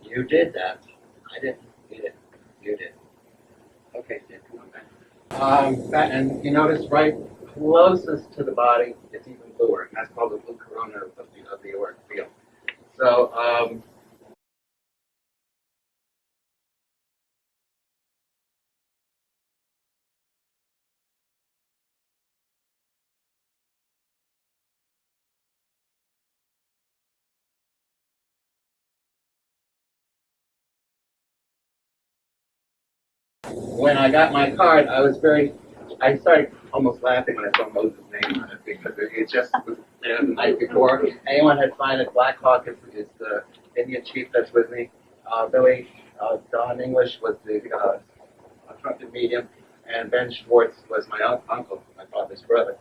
You did that. I didn't. You did. Okay, Sid, come on back. And you notice right closest to the body, it's even bluer. And that's called the blue corona of the auric field. So, when I got my card, I started almost laughing when I saw Moses' name on it because it just was the night before. Anyone had signed it. Black Hawk is the Indian chief that's with me. Billy, Don English was the trumpet medium, and Ben Schwartz was my uncle, my father's brother.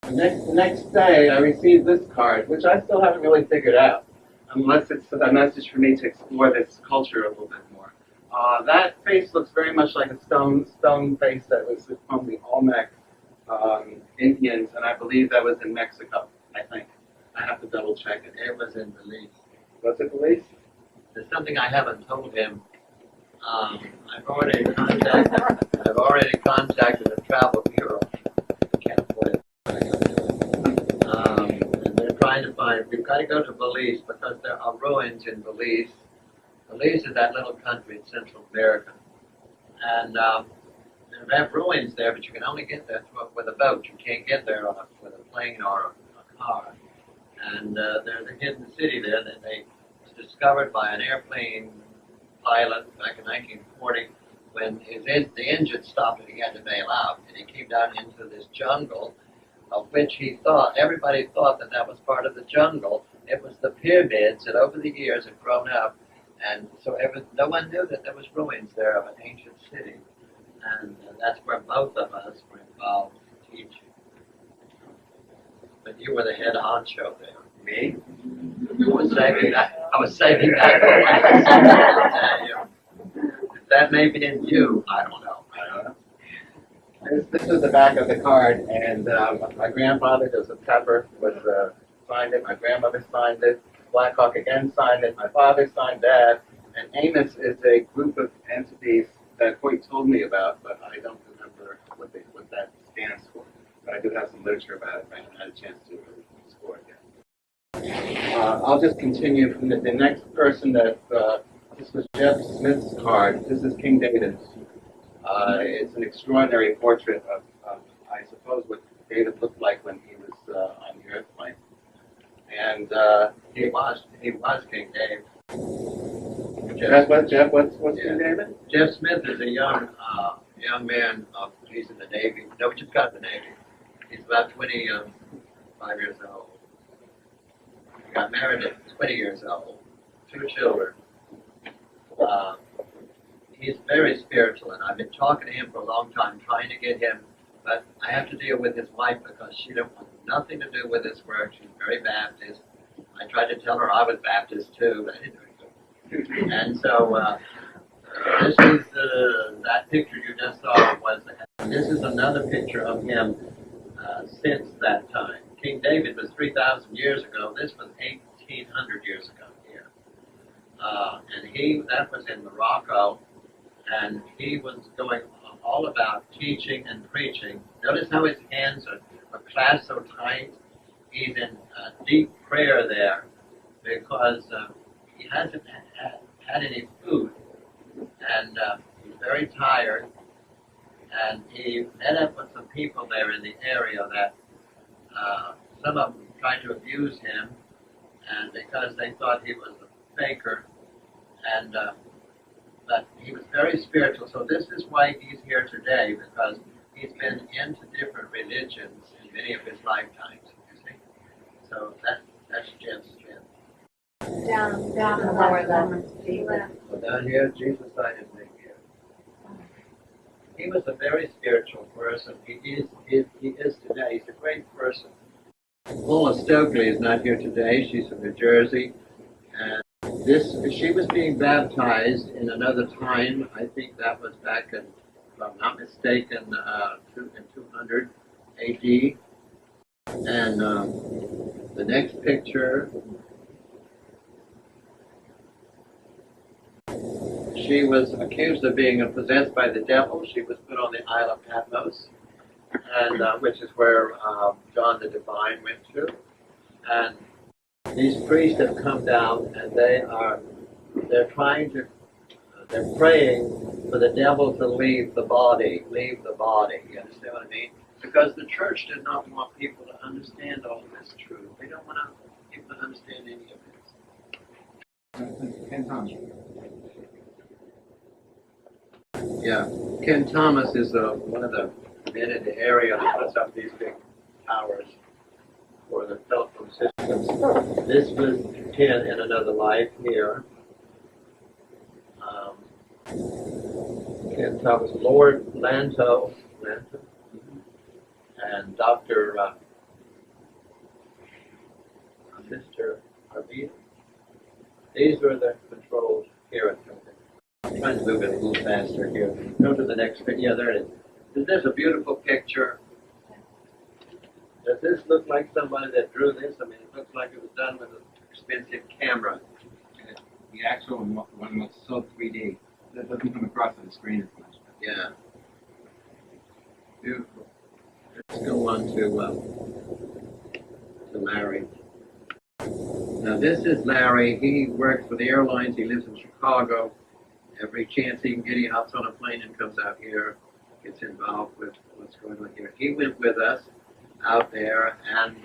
The next day, I received this card, which I still haven't really figured out, unless it's a message for me to explore this culture a little bit more. That face looks very much like a stone face that was from the Olmec Indians, and I believe that was in Mexico, I think. I have to double check it. It was in Belize. Was it Belize? There's something I haven't told him. I've already contacted the travel bureau. I can't afford it. trying to find, we've got to go to Belize because there are ruins in Belize. Belize is that little country in Central America. And they have ruins there, but you can only get there with a boat. You can't get there with a plane or a car. And there's a hidden city there that was discovered by an airplane pilot back in 1940 when the engine stopped and he had to bail out. And he came down into this jungle of which everybody thought that was part of the jungle. It was the pyramids that over the years had grown up. And so no one knew that there was ruins there of an ancient city. And that's where both of us were involved in teaching. But you were the head honcho there. Me? I was saving that for last. That may be in you. I don't know. This is the back of the card, and my grandfather, Joseph Pepper, signed it. My grandmother signed it. Black Hawk again signed it. My father signed that. And Amos is a group of entities that Hoyt told me about, but I don't remember what that stands for. But I do have some literature about it, but I haven't had a chance to really explore it yet. I'll just continue from the next person that, this was Jeff Smith's card. This is King David. It's an extraordinary portrait of, I suppose, what David looked like when he was on the earth plane. And he was King David. Jeff, what's King David? Jeff Smith is a young man. He's in the Navy. No, he just got in the Navy. He's about 25 years old. He got married at 20 years old. 2 children. He's very spiritual, and I've been talking to him for a long time, trying to get him, but I have to deal with his wife because she don't want nothing to do with this work. She's very Baptist. I tried to tell her I was Baptist too, but I didn't do it. And so this is that picture you just saw this is another picture of him since that time. King David was 3,000 years ago. This was 1,800 years ago here. And that was in Morocco, and he was going all about teaching and preaching. Notice how his hands are clasped so tight. He's in deep prayer there because he hasn't had any food, and he's very tired. And he met up with some people there in the area that some of them tried to abuse him, and because they thought he was a faker, and but he was very spiritual. So this is why he's here today, because he's been into different religions in many of his lifetimes. You see, so that's Jim's Jim. Down lower left. So down here, Jesus signed his name here. He was a very spiritual person. He is today. He's a great person. Paula Stokely is not here today. She's from New Jersey, and she was being baptized in another time. I think that was back in, if I'm not mistaken, in 200 A.D. And the next picture, she was accused of being possessed by the devil. She was put on the Isle of Patmos, and which is where John the Divine went to. And these priests have come down, and they're praying for the devil to leave the body. You understand what I mean? Because the church does not want people to understand all this truth. They don't want people to understand any of this. Ken Thomas. Yeah, Ken Thomas is one of the men in the area that puts up these big towers for the telephone systems. This was Ken in another life here. Ken Thomas, Lord Lanto, and Dr. Mr. Arvita. These were the controls here at Camp. I'm trying to move it a little faster here. Go to the next picture. Yeah, there it is. There's a beautiful picture. Does this look like somebody that drew this? I mean, it looks like it was done with an expensive camera. The actual one looks so 3D. That doesn't come across on the screen as much. Yeah. Beautiful. Let's go on to Larry. Now this is Larry. He works for the airlines. He lives in Chicago. Every chance he can get, he hops on a plane and comes out here, gets involved with what's going on here. He went with us out there, and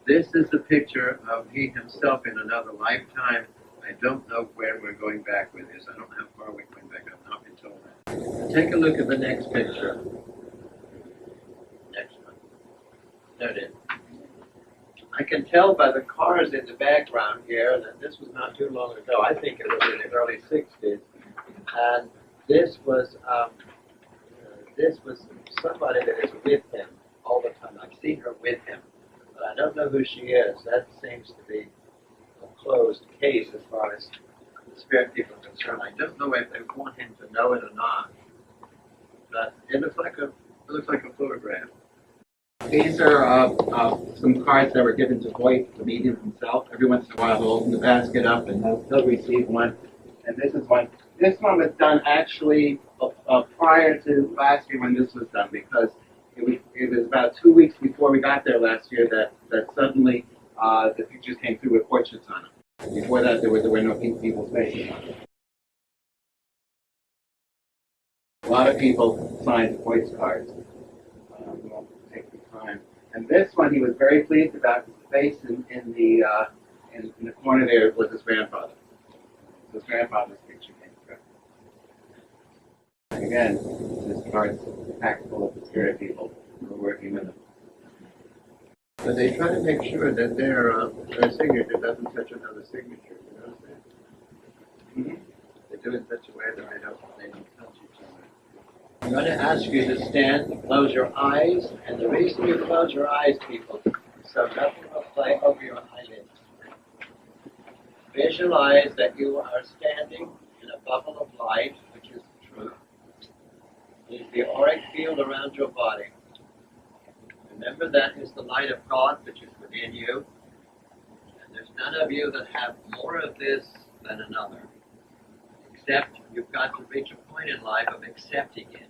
this is a picture of he himself in another lifetime. I don't know where we're going back with this. I don't know how far we're going back. I've not been told that. Take a look at the next picture. Next one. There it is. I can tell by the cars in the background here that this was not too long ago. I think it was in the early 60s. And this was somebody that is with him all the time. I've seen her with him, but I don't know who she is. That seems to be a closed case as far as the spirit people are concerned. I don't know if they want him to know it or not, but it looks like a photograph. These are some cards that were given to Hoyt, the medium himself. Every once in a while, he'll open the basket up and he'll receive one. And this is one. This one was done actually prior to last year when this was done, because it was about 2 weeks before we got there last year that suddenly the pictures came through with portraits on them. Before that, there were no people's faces on them. A lot of people signed Hoyt's cards. We won't take the time. And this one he was very pleased about. His face in the corner there was his grandfather. His grandfather's picture came through. And again, this card's packed full of the spirit people who are working with him. But they try to make sure that their signature doesn't touch another signature. You notice that? Mm-hmm. They do it in such a way that they don't touch each other. I'm going to ask you to stand, close your eyes, and the reason you close your eyes, people, so nothing will play over your eyelids. Visualize that you are standing in a bubble of light, which is the truth. It is the auric field around your body. Remember, that is the light of God which is within you. And there's none of you that have more of this than another. Except you've got to reach a point in life of accepting it.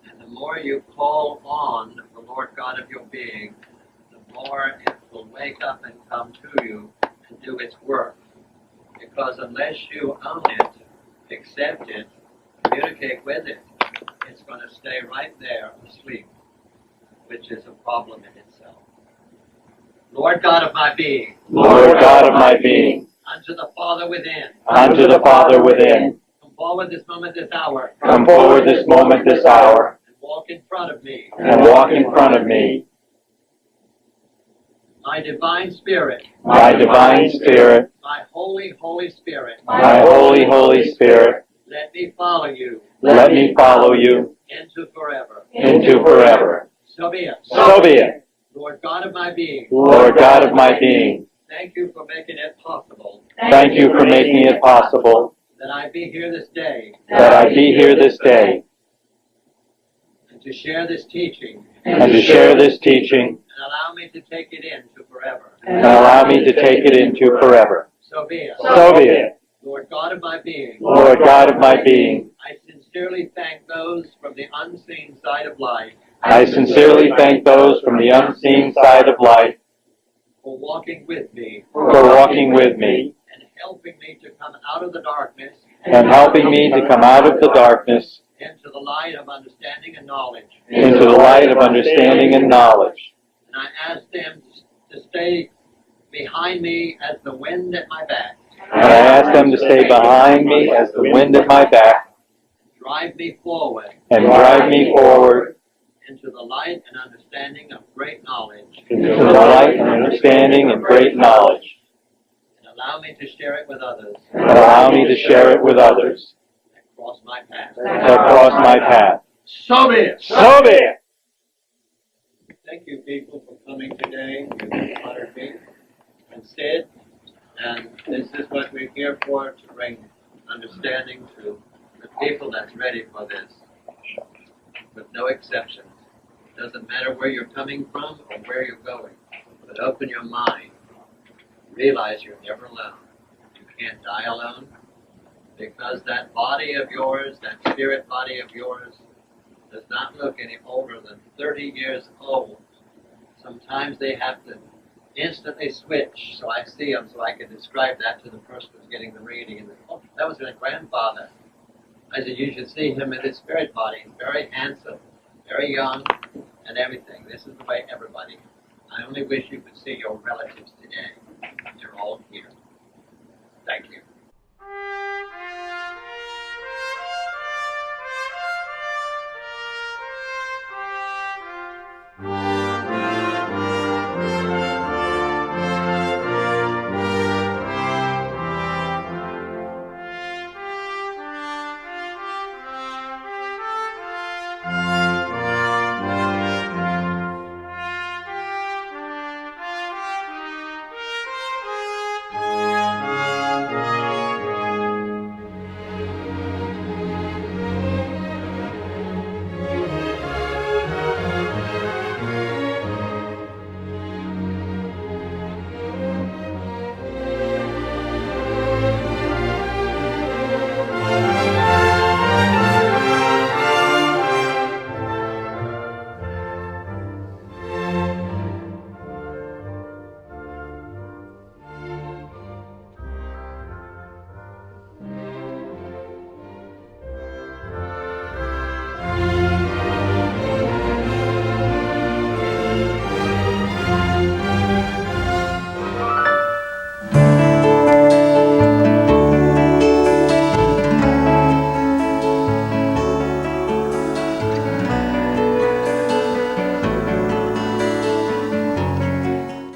And the more you call on the Lord God of your being, the more it will wake up and come to you and do its work. Because unless you own it, accept it, communicate with it, it's going to stay right there asleep, which is a problem in itself. Lord God of my being, Lord God of my being, unto the Father within, unto the Father within, come forward this moment, this hour, come forward this moment, this hour, and walk in front of me, and walk in front of me. My divine spirit, My divine spirit, my holy, holy spirit, my holy, holy spirit, let me follow you let me follow you into forever. into forever. So be it. So be it. Lord God of my being, Lord God of my being, thank you for making it possible thank you for making it possible that I be here this day that I be here this day and to share this teaching and to share this teaching and allow me to take it into forever. and allow me to take it into forever. So be it. So be it. Lord God of my being, Lord God of my being, I sincerely thank those from the unseen side of life I sincerely thank those from the unseen side of life for walking with me for walking with me and helping me to come out of the darkness and helping me to come out of the darkness into the light of understanding and knowledge. into the light of understanding and knowledge. And I ask them to stay behind me as the wind at my back, And I ask them to stay behind me as the wind at my back drive me forward and drive me forward into the light and understanding of great knowledge, into the light and understanding and great knowledge. and allow me to share it with others And allow me to share it with others that cross my path. that cross my path. So be it. So be it. Thank you, people, for coming today. You honored me and Sid. And this is what we're here for, to bring understanding to the people that's ready for this, with no exceptions. It doesn't matter where you're coming from or where you're going, but open your mind. Realize you're never alone. You can't die alone, because that body of yours, that spirit body of yours, does not look any older than 30 years old. Sometimes they have to instantly switch, so I see him, so I can describe that to the person who's getting the reading. And oh, that was my grandfather. I said, you should see him in his spirit body. He's very handsome, very young, and everything. This is the way everybody. I only wish you could see your relatives today. They're all here. Thank you.